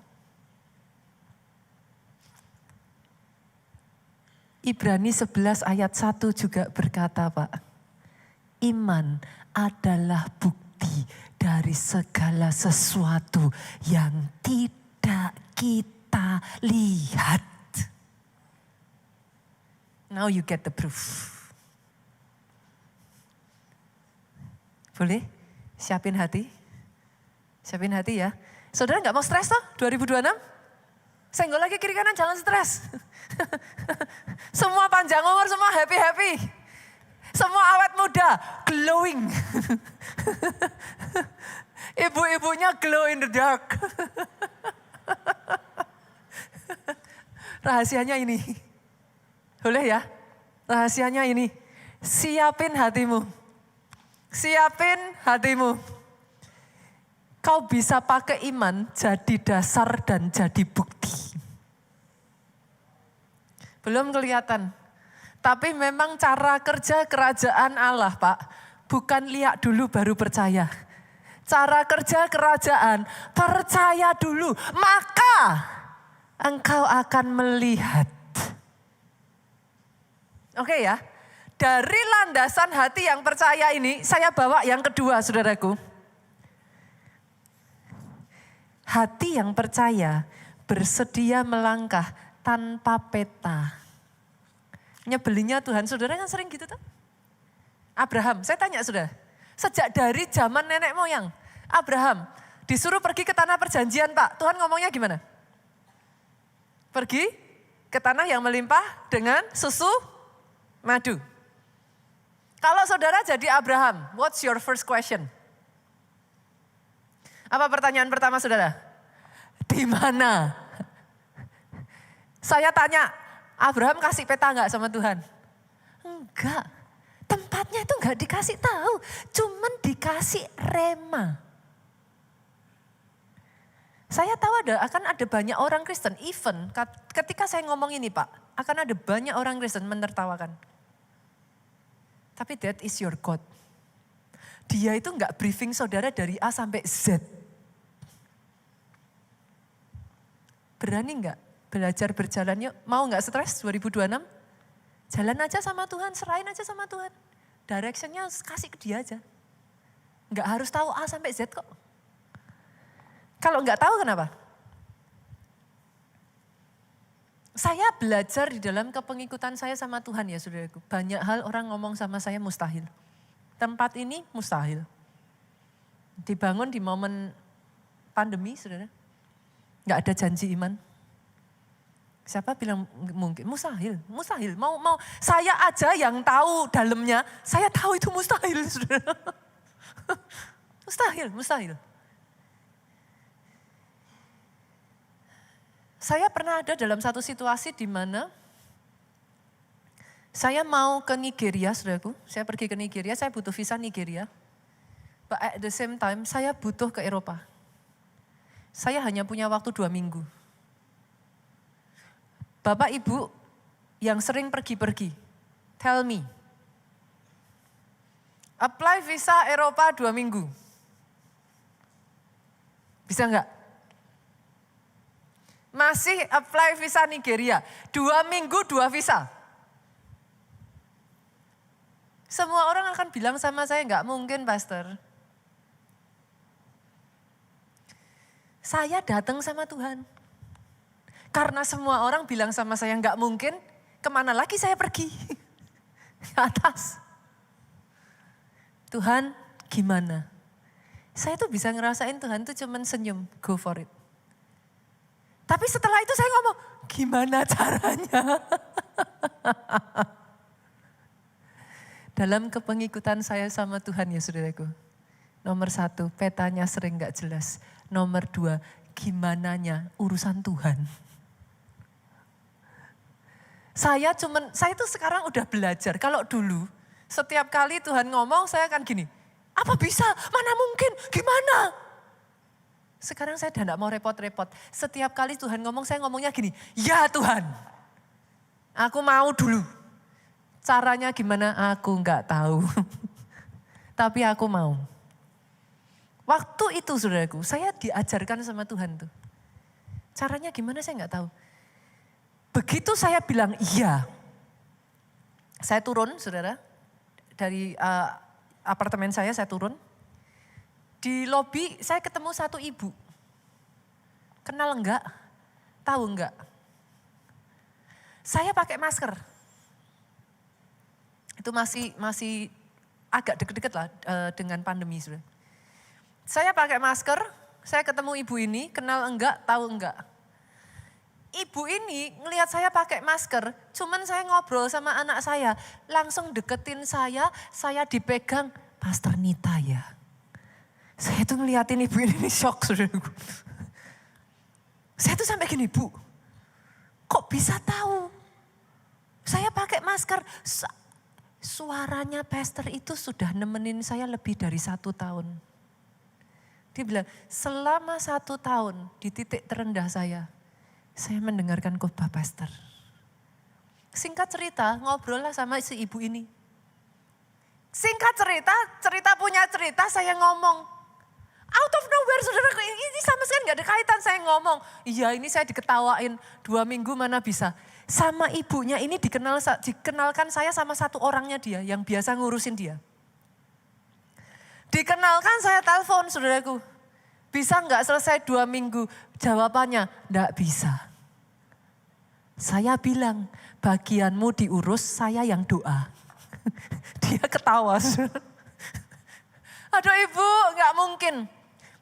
Ibrani 11 ayat 1 juga berkata Pak, iman adalah bukti dari segala sesuatu yang tidak kita lihat. Now you get the proof. Boleh? Siapin hati. Siapin hati ya. Saudara gak mau stres toh 2026? Senggol lagi kiri kanan jangan stres. Semua panjang umur, semua happy-happy. Semua awet muda, glowing. Ibu-ibunya glow in the dark. Rahasianya ini. Boleh ya? Rahasianya ini. Siapin hatimu. Siapin hatimu. Kau bisa pakai iman jadi dasar dan jadi bukti. Belum kelihatan. Tapi memang cara kerja kerajaan Allah Pak, bukan lihat dulu baru percaya. Cara kerja kerajaan, percaya dulu, maka engkau akan melihat. Oke ya, dari landasan hati yang percaya ini, saya bawa yang kedua saudaraku. Hati yang percaya bersedia melangkah tanpa peta. Nyebelinnya Tuhan, saudara kan sering gitu tuh. Abraham, saya tanya saudara, sejak dari zaman nenek moyang, Abraham disuruh pergi ke tanah perjanjian Pak, Tuhan ngomongnya gimana? Pergi ke tanah yang melimpah dengan susu madu. Kalau saudara jadi Abraham, what's your first question? Apa pertanyaan pertama saudara? Di mana? Saya tanya, Abraham kasih peta enggak sama Tuhan? Enggak. Tempatnya itu enggak dikasih tahu, cuman dikasih rema. Saya tahu akan ada banyak orang Kristen, even ketika saya ngomong ini Pak, akan ada banyak orang Kristen menertawakan. Tapi that is your God. Dia itu enggak briefing saudara dari A sampai Z. Berani enggak belajar berjalan yuk? Mau enggak stres 2026? Jalan aja sama Tuhan, serahin aja sama Tuhan. Directionnya kasih ke dia aja. Enggak harus tahu A sampai Z kok. Kalau enggak tahu kenapa? Saya belajar di dalam kepengikutan saya sama Tuhan ya saudaraku. Banyak hal orang ngomong sama saya mustahil. Tempat ini mustahil. Dibangun di momen pandemi saudara. Enggak ada janji iman. Siapa bilang mungkin? Mustahil, mustahil. Mau saya aja yang tahu dalamnya, saya tahu itu mustahil, saudara. Mustahil, mustahil. Saya pernah ada dalam satu situasi di mana saya mau ke Nigeria, saudaraku. Saya pergi ke Nigeria, saya butuh visa Nigeria. But at the same time, saya butuh ke Eropa. Saya hanya punya waktu 2 minggu. Bapak Ibu yang sering pergi-pergi, tell me. Apply visa Eropa 2 minggu. Bisa enggak? Masih apply visa Nigeria. 2 minggu 2 visa. Semua orang akan bilang sama saya, enggak mungkin pastor. Saya datang sama Tuhan. Karena semua orang bilang sama saya enggak mungkin, kemana lagi saya pergi? Ke atas. Tuhan gimana? Saya tuh bisa ngerasain Tuhan tuh cuman senyum, go for it. Tapi setelah itu saya ngomong, gimana caranya? Dalam kepengikutan saya sama Tuhan ya saudaraku. Nomor 1, petanya sering gak jelas. Nomor 2, gimananya urusan Tuhan. Saya tuh sekarang udah belajar. Kalau dulu setiap kali Tuhan ngomong saya akan gini. Apa bisa? Mana mungkin? Gimana? Sekarang saya udah gak mau repot-repot. Setiap kali Tuhan ngomong saya ngomongnya gini. Ya Tuhan, aku mau dulu. Caranya gimana? Aku gak tahu. Tapi aku mau. Waktu itu saudaraku, saya diajarkan sama Tuhan tuh. Caranya gimana saya gak tahu. Begitu saya bilang iya. Saya turun saudara. Dari apartemen saya turun. Di lobi saya ketemu satu ibu. Kenal enggak? Tahu enggak? Saya pakai masker. Itu masih agak deket-deket lah dengan pandemi sebenarnya. Saya pakai masker, saya ketemu ibu ini, kenal enggak, tahu enggak. Ibu ini ngelihat saya pakai masker, cuman saya ngobrol sama anak saya, langsung deketin saya dipegang, Pastor Nita ya. Saya tuh ngeliatin ibu ini shock saudaraku. Saya tuh sampai gini, Bu, kok bisa tahu? Saya pakai masker. Suaranya pastor itu sudah nemenin saya lebih dari 1 tahun. Dia bilang, selama 1 tahun di titik terendah saya mendengarkan khotbah pastor. Singkat cerita, ngobrol lah sama si ibu ini. Singkat cerita punya cerita, saya ngomong. Out of nowhere, saudara, ini sama sekali gak ada kaitan, saya ngomong. Iya, ini saya diketawain, 2 minggu mana bisa. Sama ibunya ini dikenalkan saya sama satu orangnya dia yang biasa ngurusin dia. Dikenalkan saya telepon saudaraku. Bisa enggak selesai 2 minggu? Jawabannya enggak bisa. Saya bilang bagianmu diurus, saya yang doa. Dia ketawa. Aduh ibu enggak mungkin.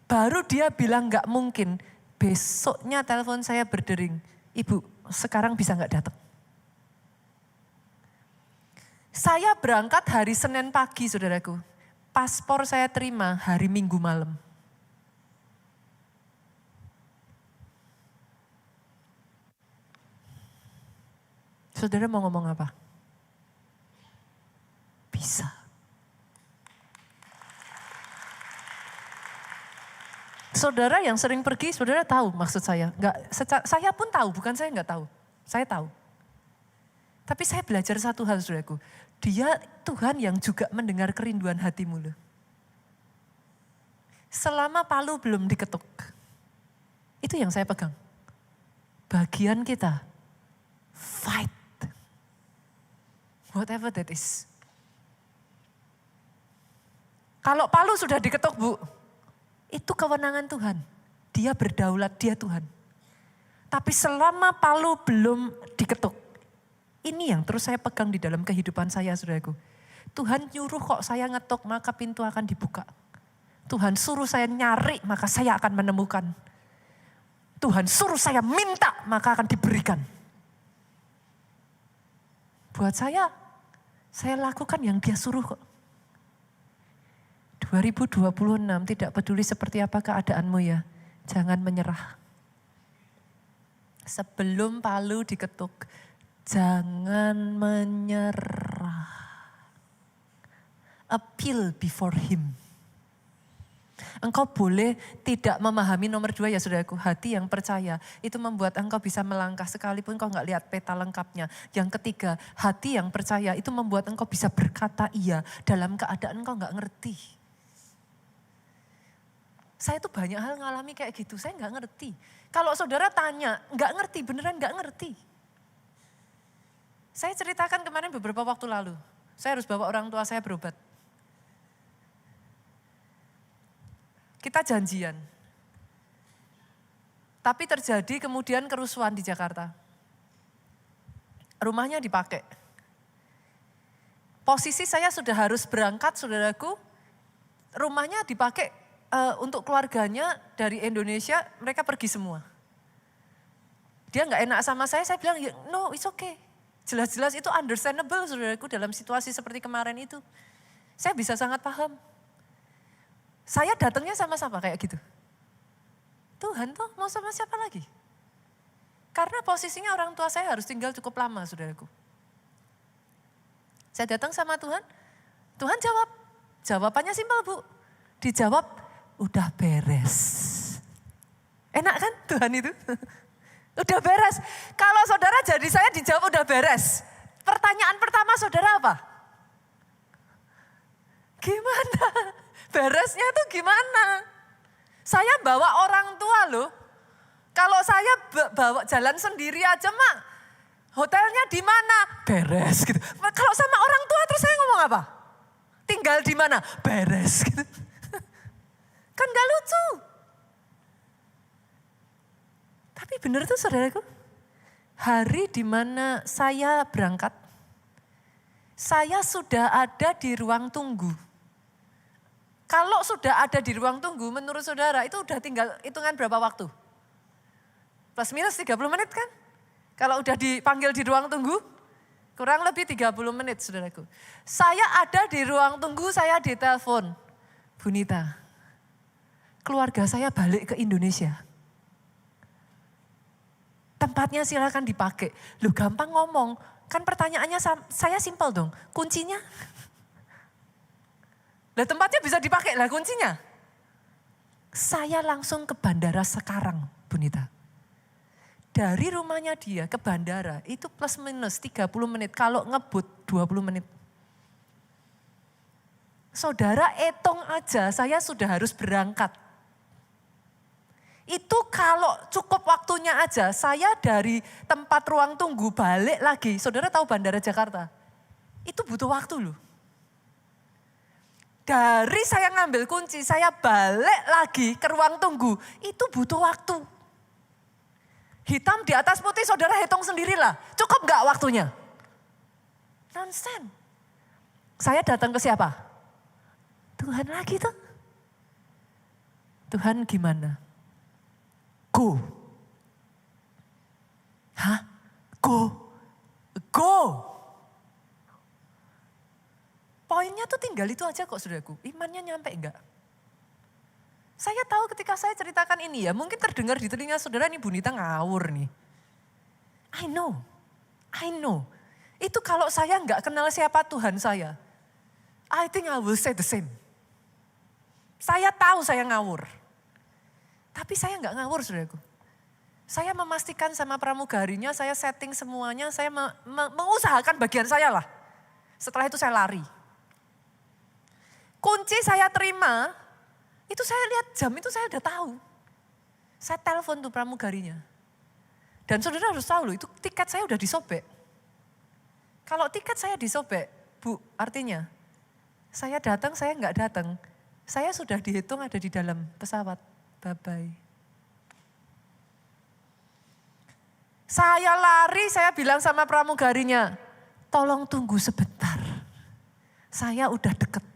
Baru dia bilang enggak mungkin. Besoknya telepon saya berdering. Ibu, sekarang bisa nggak datang? Saya berangkat hari Senin pagi saudaraku. Paspor saya terima hari Minggu malam. Saudara mau ngomong apa? Bisa. Saudara yang sering pergi, saudara tahu maksud saya. Saya pun tahu, bukan saya nggak tahu. Saya tahu. Tapi saya belajar satu hal saudaraku. Dia Tuhan yang juga mendengar kerinduan hatimu loh. Selama palu belum diketuk. Itu yang saya pegang. Bagian kita, fight. Whatever that is. Kalau palu sudah diketuk Bu, itu kewenangan Tuhan. Dia berdaulat, dia Tuhan. Tapi selama palu belum diketuk, ini yang terus saya pegang di dalam kehidupan saya, saudaraku. Tuhan nyuruh kok saya ngetuk, maka pintu akan dibuka. Tuhan suruh saya nyari, maka saya akan menemukan. Tuhan suruh saya minta, maka akan diberikan. Buat saya lakukan yang dia suruh kok. 2026 tidak peduli seperti apa keadaanmu ya, jangan menyerah. Sebelum palu diketuk, jangan menyerah. Appeal before him. Engkau boleh tidak memahami nomor 2 ya saudaraku, hati yang percaya itu membuat engkau bisa melangkah sekalipun engkau gak lihat peta lengkapnya. Yang ketiga, hati yang percaya itu membuat engkau bisa berkata iya dalam keadaan engkau gak ngerti. Saya tuh banyak hal ngalami kayak gitu, saya gak ngerti. Kalau saudara tanya, nggak ngerti, beneran nggak ngerti. Saya ceritakan kemarin beberapa waktu lalu, saya harus bawa orang tua saya berobat. Kita janjian. Tapi terjadi kemudian kerusuhan di Jakarta. Rumahnya dipakai. Posisi saya sudah harus berangkat, saudaraku. Rumahnya dipakai untuk keluarganya dari Indonesia, mereka pergi semua. Dia nggak enak sama saya bilang, no it's okay. Jelas-jelas itu understandable, saudaraku, dalam situasi seperti kemarin itu. Saya bisa sangat paham. Saya datangnya sama-sama kayak gitu. Tuhan toh mau sama siapa lagi? Karena posisinya orang tua saya harus tinggal cukup lama, saudaraku. Saya datang sama Tuhan, Tuhan jawab. Jawabannya simpel, Bu. Dijawab, udah beres. Enak kan Tuhan itu? Udah beres. Kalau saudara jadi saya dijawab udah beres. Pertanyaan pertama saudara apa? Gimana? Beresnya tuh gimana? Saya bawa orang tua loh. Kalau saya bawa jalan sendiri aja mak, hotelnya di mana? Beres gitu. Kalau sama orang tua terus saya ngomong apa? Tinggal di mana? Beres gitu. Kan gak lucu. Tapi benar tuh saudaraku, hari di mana saya berangkat, saya sudah ada di ruang tunggu. Kalau sudah ada di ruang tunggu, menurut saudara itu udah tinggal hitungan berapa waktu? Plus minus 30 menit kan? Kalau udah dipanggil di ruang tunggu, kurang lebih 30 menit saudaraku. Saya ada di ruang tunggu, saya ditelepon. Bu Nita, keluarga saya balik ke Indonesia. Tempatnya silakan dipakai. Loh gampang ngomong, kan pertanyaannya saya simpel dong, kuncinya? Lah tempatnya bisa dipakai, lah kuncinya? Saya langsung ke bandara sekarang, Bu Nita. Dari rumahnya dia ke bandara itu plus minus 30 menit, kalau ngebut 20 menit. Saudara hitung aja, saya sudah harus berangkat. Itu kalau cukup waktunya aja, saya dari tempat ruang tunggu balik lagi. Saudara tahu Bandara Jakarta? Itu butuh waktu loh. Dari saya ngambil kunci, saya balik lagi ke ruang tunggu. Itu butuh waktu. Hitam di atas putih, saudara hitung sendirilah. Cukup gak waktunya? Nonsen. Saya datang ke siapa? Tuhan lagi tuh. Tuhan gimana? Go. Hah? Go. Go. Poinnya tuh tinggal itu aja kok saudaraku. Imannya nyampe enggak? Saya tahu ketika saya ceritakan ini ya, mungkin terdengar di telinga saudara nih Bu Nita ngawur nih. I know. Itu kalau saya enggak kenal siapa Tuhan saya, I think I will say the same. Saya tahu saya ngawur. Tapi saya enggak ngawur saudaraku. Saya memastikan sama pramugarinya, saya setting semuanya, saya mengusahakan bagian saya lah. Setelah itu saya lari. Kunci saya terima, itu saya lihat jam itu saya udah tahu. Saya telepon tuh pramugarinya. Dan saudara harus tahu loh, itu tiket saya udah disobek. Kalau tiket saya disobek, Bu, artinya saya datang, saya enggak datang. Saya sudah dihitung ada di dalam pesawat. Bye-bye. Saya lari, saya bilang sama pramugarinya, tolong tunggu sebentar. Saya udah deket.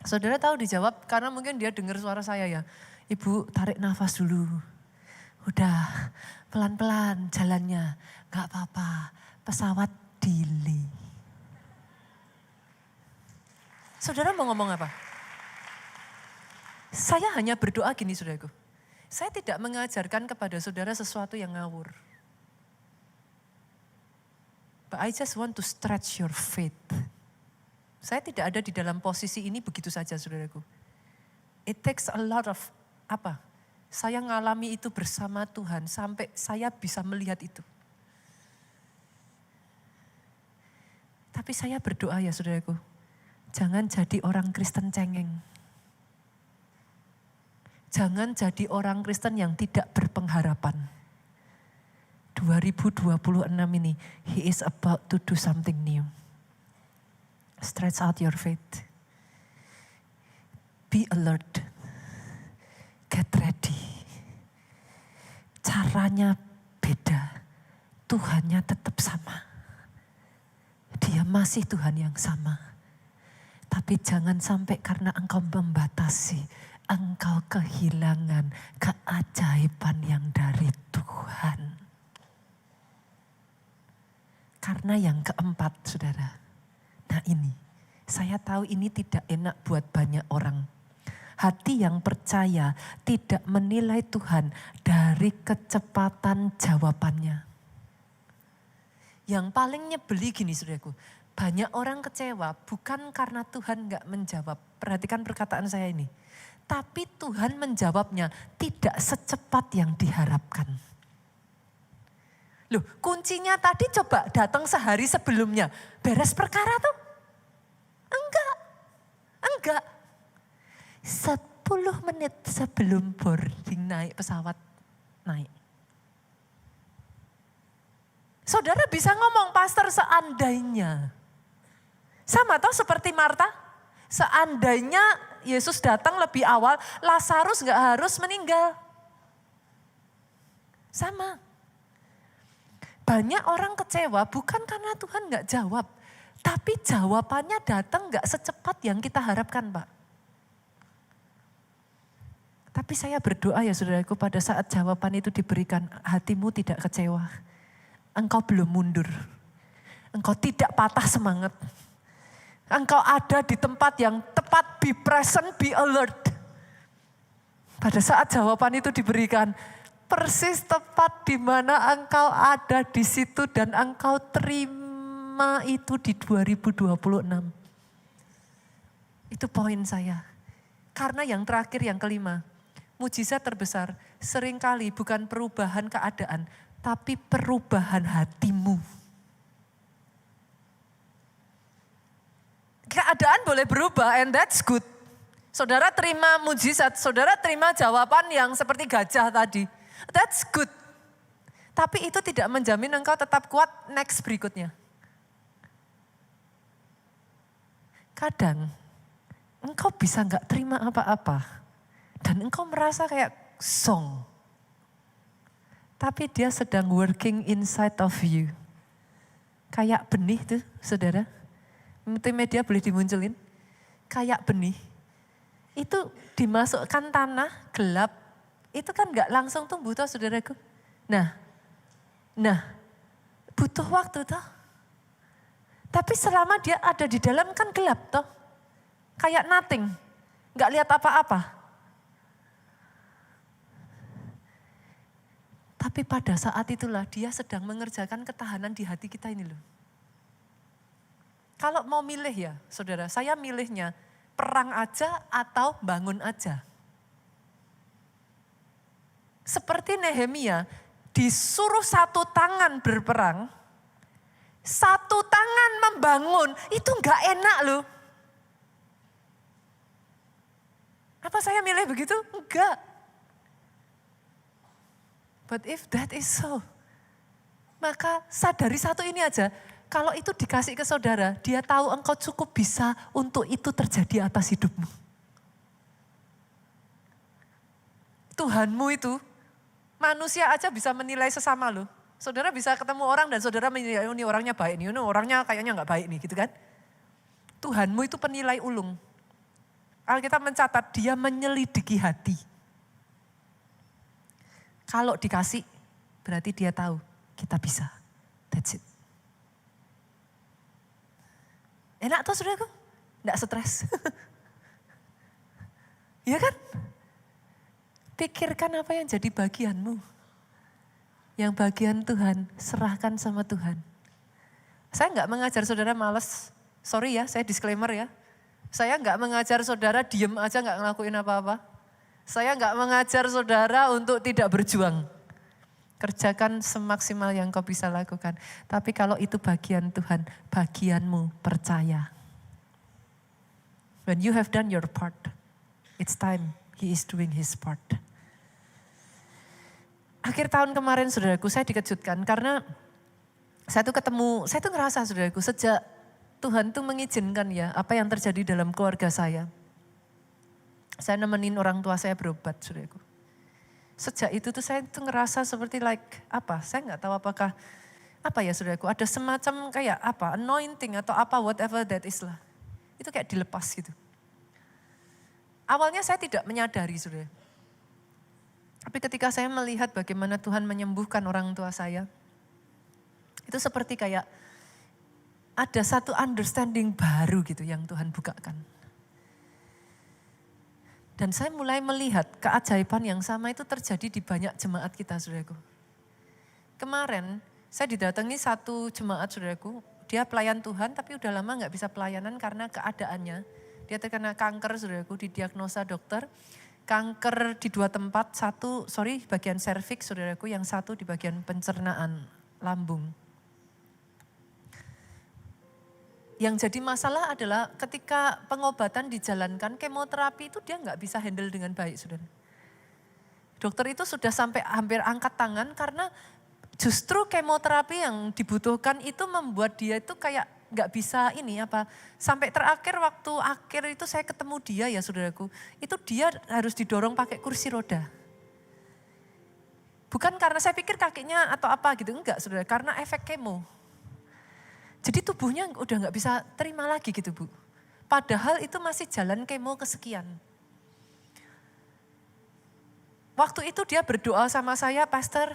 Saudara tahu dijawab, karena mungkin dia dengar suara saya ya. Ibu tarik nafas dulu. Udah pelan-pelan jalannya, gak apa-apa. Pesawat delay. Saudara mau ngomong apa? Saya hanya berdoa gini saudaraku. Saya tidak mengajarkan kepada saudara sesuatu yang ngawur. But I just want to stretch your faith. Saya tidak ada di dalam posisi ini begitu saja saudaraku. It takes a lot of saya ngalami itu bersama Tuhan sampai saya bisa melihat itu. Tapi saya berdoa ya saudaraku. Jangan jadi orang Kristen cengeng. Jangan jadi orang Kristen yang tidak berpengharapan. 2026 ini, He is about to do something new. Stretch out your faith. Be alert. Get ready. Caranya beda. Tuhannya tetap sama. Dia masih Tuhan yang sama. Tapi jangan sampai karena engkau membatasi, engkau kehilangan keajaiban yang dari Tuhan. Karena yang keempat, saudara. Nah ini, saya tahu ini tidak enak buat banyak orang. Hati yang percaya tidak menilai Tuhan dari kecepatan jawabannya. Yang paling nyebeli gini, saudaraku. Banyak orang kecewa bukan karena Tuhan gak menjawab. Perhatikan perkataan saya ini. Tapi Tuhan menjawabnya tidak secepat yang diharapkan. Loh, kuncinya tadi coba datang sehari sebelumnya. Beres perkara tuh? Enggak. 10 menit sebelum boarding naik pesawat naik. Saudara bisa ngomong, pastor, seandainya. Sama toh seperti Marta. Seandainya Yesus datang lebih awal, Lazarus gak harus meninggal. Sama. Banyak orang kecewa bukan karena Tuhan gak jawab. Tapi jawabannya datang gak secepat yang kita harapkan, Pak. Tapi saya berdoa ya saudaraku, pada saat jawaban itu diberikan, hatimu tidak kecewa. Engkau belum mundur. Engkau tidak patah semangat. Engkau ada di tempat yang tepat, be present, be alert. Pada saat jawaban itu diberikan, persis tepat di mana engkau ada di situ dan engkau terima itu di 2026. Itu poin saya. Karena yang terakhir, yang kelima, mujizat terbesar seringkali bukan perubahan keadaan, tapi perubahan hatimu. Keadaan boleh berubah and that's good. Saudara terima mujizat, saudara terima jawaban yang seperti gajah tadi. That's good. Tapi itu tidak menjamin engkau tetap kuat next berikutnya. Kadang engkau bisa gak terima apa-apa. Dan engkau merasa kayak song. Tapi dia sedang working inside of you. Kayak benih tuh saudara. Multimedia boleh dimunculin. Kayak benih. Itu dimasukkan tanah gelap. Itu kan gak langsung tumbuh toh saudaraku. Nah butuh waktu toh. Tapi selama dia ada di dalam kan gelap toh. Kayak nothing. Gak lihat apa-apa. Tapi pada saat itulah dia sedang mengerjakan ketahanan di hati kita ini loh. Kalau mau milih ya saudara, saya milihnya perang aja atau bangun aja. Seperti Nehemia disuruh satu tangan berperang, satu tangan membangun, itu gak enak loh. Apa saya milih begitu? Enggak. But if that is so, maka sadari satu ini aja, kalau itu dikasih ke saudara, dia tahu engkau cukup bisa untuk itu terjadi atas hidupmu. Tuhanmu itu, manusia aja bisa menilai sesama loh. Saudara bisa ketemu orang dan saudara menilai, ini orangnya baik nih, ini orangnya kayaknya gak baik nih gitu kan. Tuhanmu itu penilai ulung. Alkitab mencatat dia menyelidiki hati. Kalau dikasih, berarti dia tahu kita bisa. That's it. Enak tuh saudaraku? Nggak stres. Iya kan? Pikirkan apa yang jadi bagianmu. Yang bagian Tuhan, serahkan sama Tuhan. Saya nggak mengajar saudara malas. Sorry ya, saya disclaimer ya. Saya nggak mengajar saudara diem aja nggak ngelakuin apa-apa. Saya nggak mengajar saudara untuk tidak berjuang. Kerjakan semaksimal yang kau bisa lakukan. Tapi kalau itu bagian Tuhan, bagianmu percaya. When you have done your part, it's time He is doing his part. Akhir tahun kemarin saudaraku, saya dikejutkan karena saya tuh ngerasa saudaraku, sejak Tuhan tuh mengizinkan ya apa yang terjadi dalam keluarga saya. Saya nemenin orang tua saya berobat saudaraku. Sejak itu tuh saya tuh ngerasa seperti saya nggak tahu apakah saudaraku, ada semacam kayak anointing atau whatever that is lah. Itu kayak dilepas gitu. Awalnya saya tidak menyadari saudara. Tapi ketika saya melihat bagaimana Tuhan menyembuhkan orang tua saya, itu seperti kayak ada satu understanding baru gitu yang Tuhan bukakan. Dan saya mulai melihat keajaiban yang sama itu terjadi di banyak jemaat kita saudaraku. Kemarin saya didatangi satu jemaat saudaraku, dia pelayan Tuhan tapi udah lama gak bisa pelayanan karena keadaannya. Dia terkena kanker saudaraku, didiagnosa dokter. Kanker di 2 tempat, bagian serviks saudaraku, yang satu di bagian pencernaan lambung. Yang jadi masalah adalah ketika pengobatan dijalankan, kemoterapi itu dia gak bisa handle dengan baik saudara. Dokter itu sudah sampai hampir angkat tangan karena justru kemoterapi yang dibutuhkan itu membuat dia itu kayak gak bisa sampai waktu akhir itu saya ketemu dia ya saudaraku, itu dia harus didorong pakai kursi roda. Bukan karena saya pikir kakinya atau apa gitu, enggak saudara, karena efek kemo. Jadi tubuhnya udah gak bisa terima lagi gitu Bu. Padahal itu masih jalan kemo kesekian. Waktu itu dia berdoa sama saya, Pastor,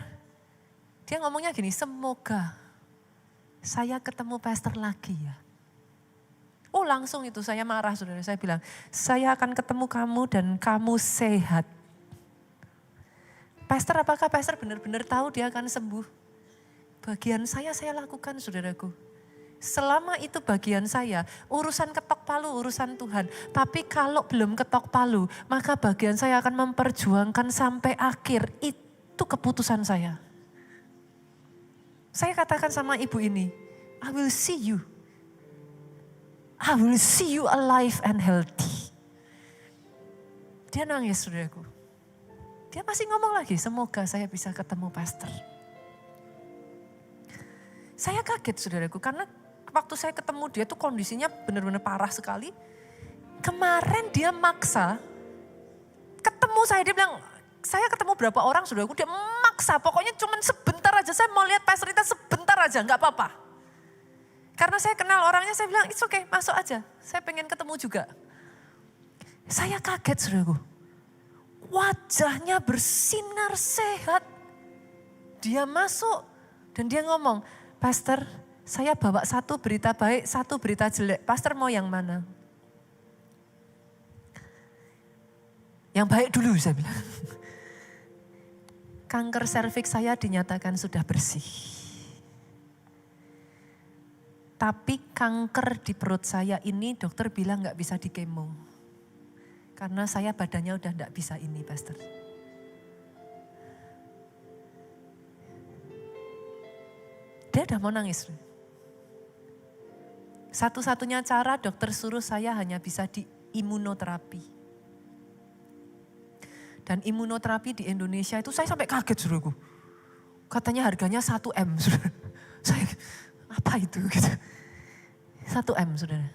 dia ngomongnya gini, semoga saya ketemu pastor lagi ya. Oh langsung itu saya marah saudara, saya bilang, saya akan ketemu kamu dan kamu sehat. Pastor, apakah pastor benar-benar tahu dia akan sembuh? Bagian saya lakukan saudaraku. Selama itu bagian saya, urusan ketok palu, urusan Tuhan. Tapi kalau belum ketok palu, maka bagian saya akan memperjuangkan sampai akhir. Itu keputusan saya. Saya katakan sama ibu ini, I will see you. I will see you alive and healthy. Dia nangis saudaraku. Dia masih ngomong lagi, semoga saya bisa ketemu pastor. Saya kaget saudaraku, karena waktu saya ketemu dia tuh kondisinya benar-benar parah sekali. Kemarin dia maksa ketemu saya, dia bilang, saya ketemu berapa orang saudaraku, dia maksa, pokoknya cuma sebentar aja, saya mau lihat pastor Rita sebentar aja, gak apa-apa. Karena saya kenal orangnya, saya bilang, it's okay, masuk aja, saya pengen ketemu juga. Saya kaget saudaraku, wajahnya bersinar sehat. Dia masuk dan dia ngomong, Pastor, saya bawa satu berita baik, satu berita jelek, Pastor mau yang mana? Yang baik dulu saya bilang. Kanker serviks saya dinyatakan sudah bersih. Tapi kanker di perut saya ini dokter bilang gak bisa dikemo. Karena saya badannya udah gak bisa ini Pastor. Dia udah mau nangis. Satu-satunya cara dokter suruh saya hanya bisa di imunoterapi. Dan imunoterapi di Indonesia itu saya sampai kaget saudaraku. Katanya harganya 1M saudara. Saya, apa itu gitu. 1M saudara.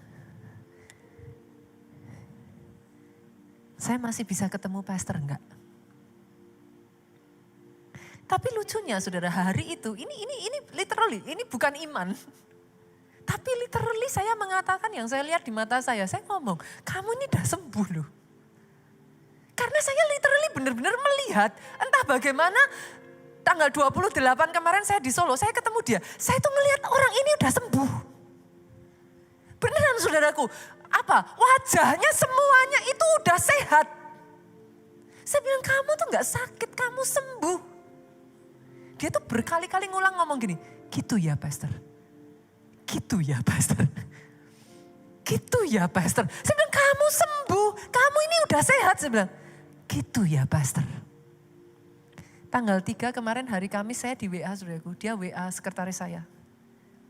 Saya masih bisa ketemu pastor enggak? Tapi lucunya saudara, hari itu, ini literally, ini bukan iman. Tapi literally saya mengatakan yang saya lihat di mata saya ngomong, kamu ini udah sembuh loh. Karena saya literally benar-benar melihat entah bagaimana tanggal 28 kemarin saya di Solo, saya ketemu dia. Saya tuh ngelihat orang ini udah sembuh. Beneran saudaraku, wajahnya semuanya itu udah sehat. Saya bilang kamu tuh gak sakit, kamu sembuh. Dia tuh berkali-kali ngulang ngomong gini, gitu ya Pastor. Gitu ya Pastor. Gitu ya Pastor. Saya bilang kamu sembuh, kamu ini udah sehat. Saya bilang, gitu ya Pastor. Tanggal 3 kemarin hari Kamis saya di WA saudaraku, dia WA sekretaris saya.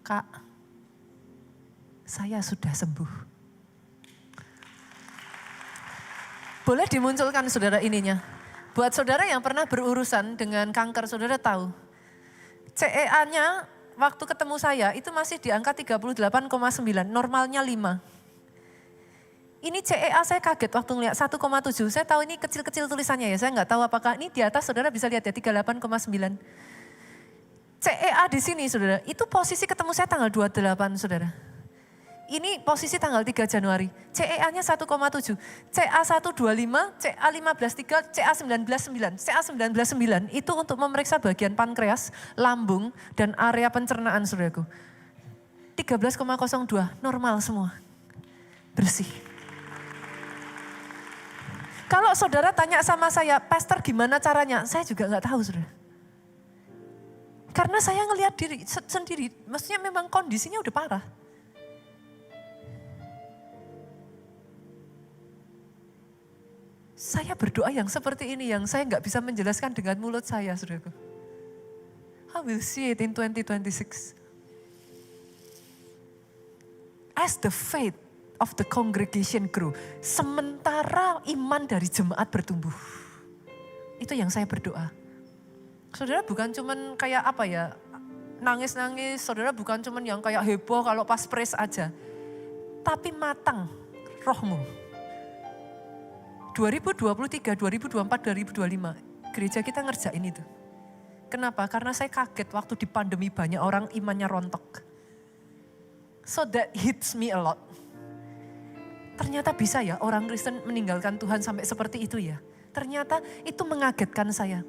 Kak, saya sudah sembuh. Boleh dimunculkan saudara ininya. Buat saudara yang pernah berurusan dengan kanker, saudara tahu. CEA-nya waktu ketemu saya itu masih di angka 38,9, normalnya 5. Ini CEA saya kaget waktu ngeliat 1,7. Saya tahu ini kecil-kecil tulisannya ya, saya nggak tahu apakah ini di atas saudara bisa lihat ya 38,9. CEA di sini saudara, itu posisi ketemu saya tanggal 28 saudara. Ini posisi tanggal 3 Januari, CEA-nya 1,7, CA 125, CA 15,3, CA 19,9. CA 19,9 itu untuk memeriksa bagian pankreas, lambung, dan area pencernaan saudaraku. 13,02, normal semua, bersih. Kalau saudara tanya sama saya, Pastor gimana caranya? Saya juga nggak tahu saudara. Karena saya ngelihat diri sendiri, maksudnya memang kondisinya udah parah. Saya berdoa yang seperti ini yang saya nggak bisa menjelaskan dengan mulut saya, saudaraku. I will see it in 2026. As the faith of the congregation grew, sementara iman dari jemaat bertumbuh. Itu yang saya berdoa. Saudara bukan cuman kayak apa ya, nangis-nangis, saudara bukan cuman yang kayak heboh kalau pas praise aja. Tapi matang rohmu. 2023, 2024, 2025, gereja kita ngerjain itu. Kenapa? Karena saya kaget waktu di pandemi banyak orang imannya rontok. So that hits me a lot. Ternyata bisa ya orang Kristen meninggalkan Tuhan sampai seperti itu ya. Ternyata itu mengagetkan saya.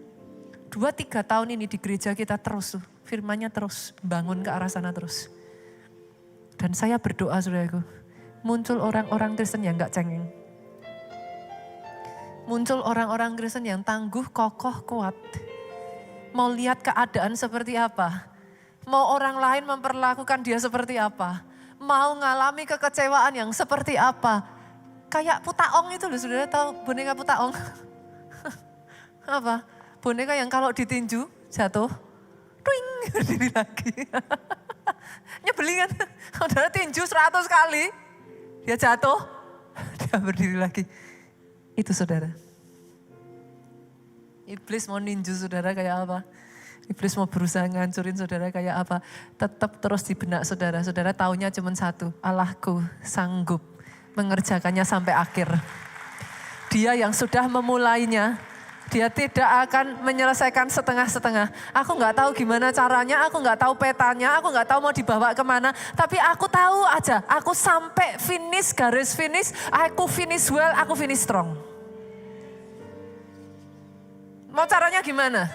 2-3 tahun ini di gereja kita terus, firman-Nya terus bangun ke arah sana terus. Dan saya berdoa saudaraku, muncul orang-orang Kristen yang gak cengeng. Muncul orang-orang Kristen yang tangguh, kokoh, kuat. Mau lihat keadaan seperti apa. Mau orang lain memperlakukan dia seperti apa. Mau ngalami kekecewaan yang seperti apa. Kayak Putaong itu loh, saudara tahu boneka Putaong? Apa? Boneka yang kalau ditinju jatuh, twing, berdiri lagi. Nyebelin kan? Saudara tinju 100 kali, dia jatuh, dia berdiri lagi. Itu saudara. Iblis mau ninju saudara kayak apa? Iblis mau berusaha ngancurin saudara kayak apa? Tetap terus di benak saudara. Saudara taunya cuma satu, Allahku sanggup mengerjakannya sampai akhir. Dia yang sudah memulainya, dia tidak akan menyelesaikan setengah-setengah. Aku gak tahu gimana caranya, aku gak tahu petanya, aku gak tahu mau dibawa kemana. Tapi aku tahu aja, aku sampai finish, garis finish, aku finish well, aku finish strong. Mau caranya gimana?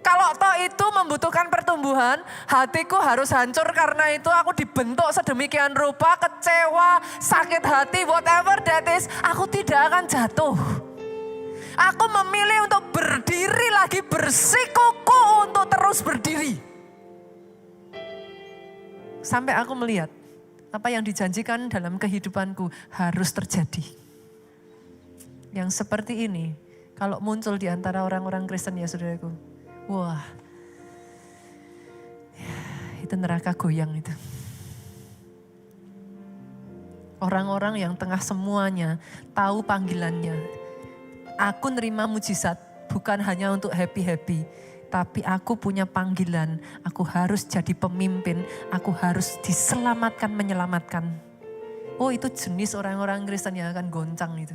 Kalau toh itu membutuhkan pertumbuhan, hatiku harus hancur karena itu aku dibentuk sedemikian rupa, kecewa, sakit hati, whatever that is, aku tidak akan jatuh. Aku memilih untuk berdiri lagi, bersikuku untuk terus berdiri. Sampai aku melihat apa yang dijanjikan dalam kehidupanku harus terjadi. Yang seperti ini, kalau muncul di antara orang-orang Kristen ya saudaraku. Wah, itu neraka goyang itu. Orang-orang yang tengah semuanya tahu panggilannya. Aku nerima mujizat bukan hanya untuk happy-happy. Tapi aku punya panggilan, aku harus jadi pemimpin, aku harus diselamatkan, menyelamatkan. Oh itu jenis orang-orang Kristen yang akan goncang itu.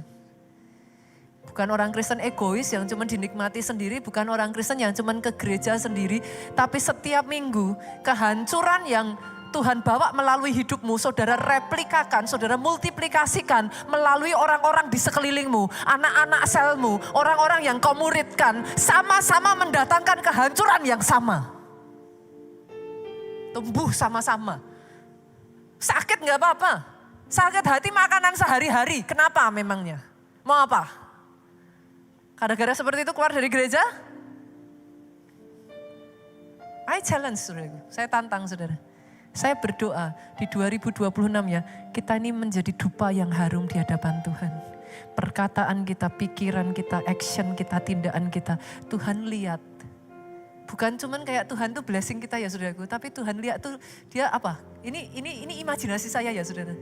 Bukan orang Kristen egois yang cuma dinikmati sendiri, bukan orang Kristen yang cuma ke gereja sendiri. Tapi setiap minggu kehancuran yang Tuhan bawa melalui hidupmu, saudara replikakan, saudara multiplikasikan melalui orang-orang di sekelilingmu, anak-anak selmu, orang-orang yang kau muridkan, sama-sama mendatangkan kehancuran yang sama. Tumbuh sama-sama. Sakit gak apa-apa, sakit hati makanan sehari-hari, kenapa memangnya? Mau apa? Gara-gara seperti itu keluar dari gereja? I challenge saudara, saya tantang saudara. Saya berdoa di 2026 ya, kita ini menjadi dupa yang harum di hadapan Tuhan. Perkataan kita, pikiran kita, action kita, tindakan kita, Tuhan lihat. Bukan cuman kayak Tuhan tuh blessing kita ya saudaraku, tapi Tuhan lihat tuh dia apa? Ini imajinasi saya ya saudara.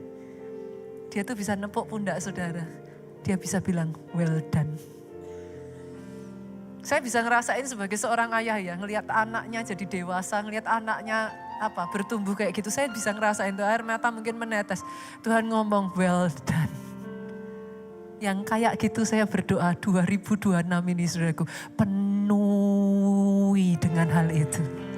Dia tuh bisa nepuk pundak saudara. dia bisa bilang, well done. Saya bisa ngerasain sebagai seorang ayah ya, ngelihat anaknya jadi dewasa, ngelihat anaknya bertumbuh kayak gitu. Saya bisa ngerasain tuh air mata mungkin menetes. Tuhan ngomong well done. Yang kayak gitu saya berdoa 2026 ini saudaraku, penuhi dengan hal itu.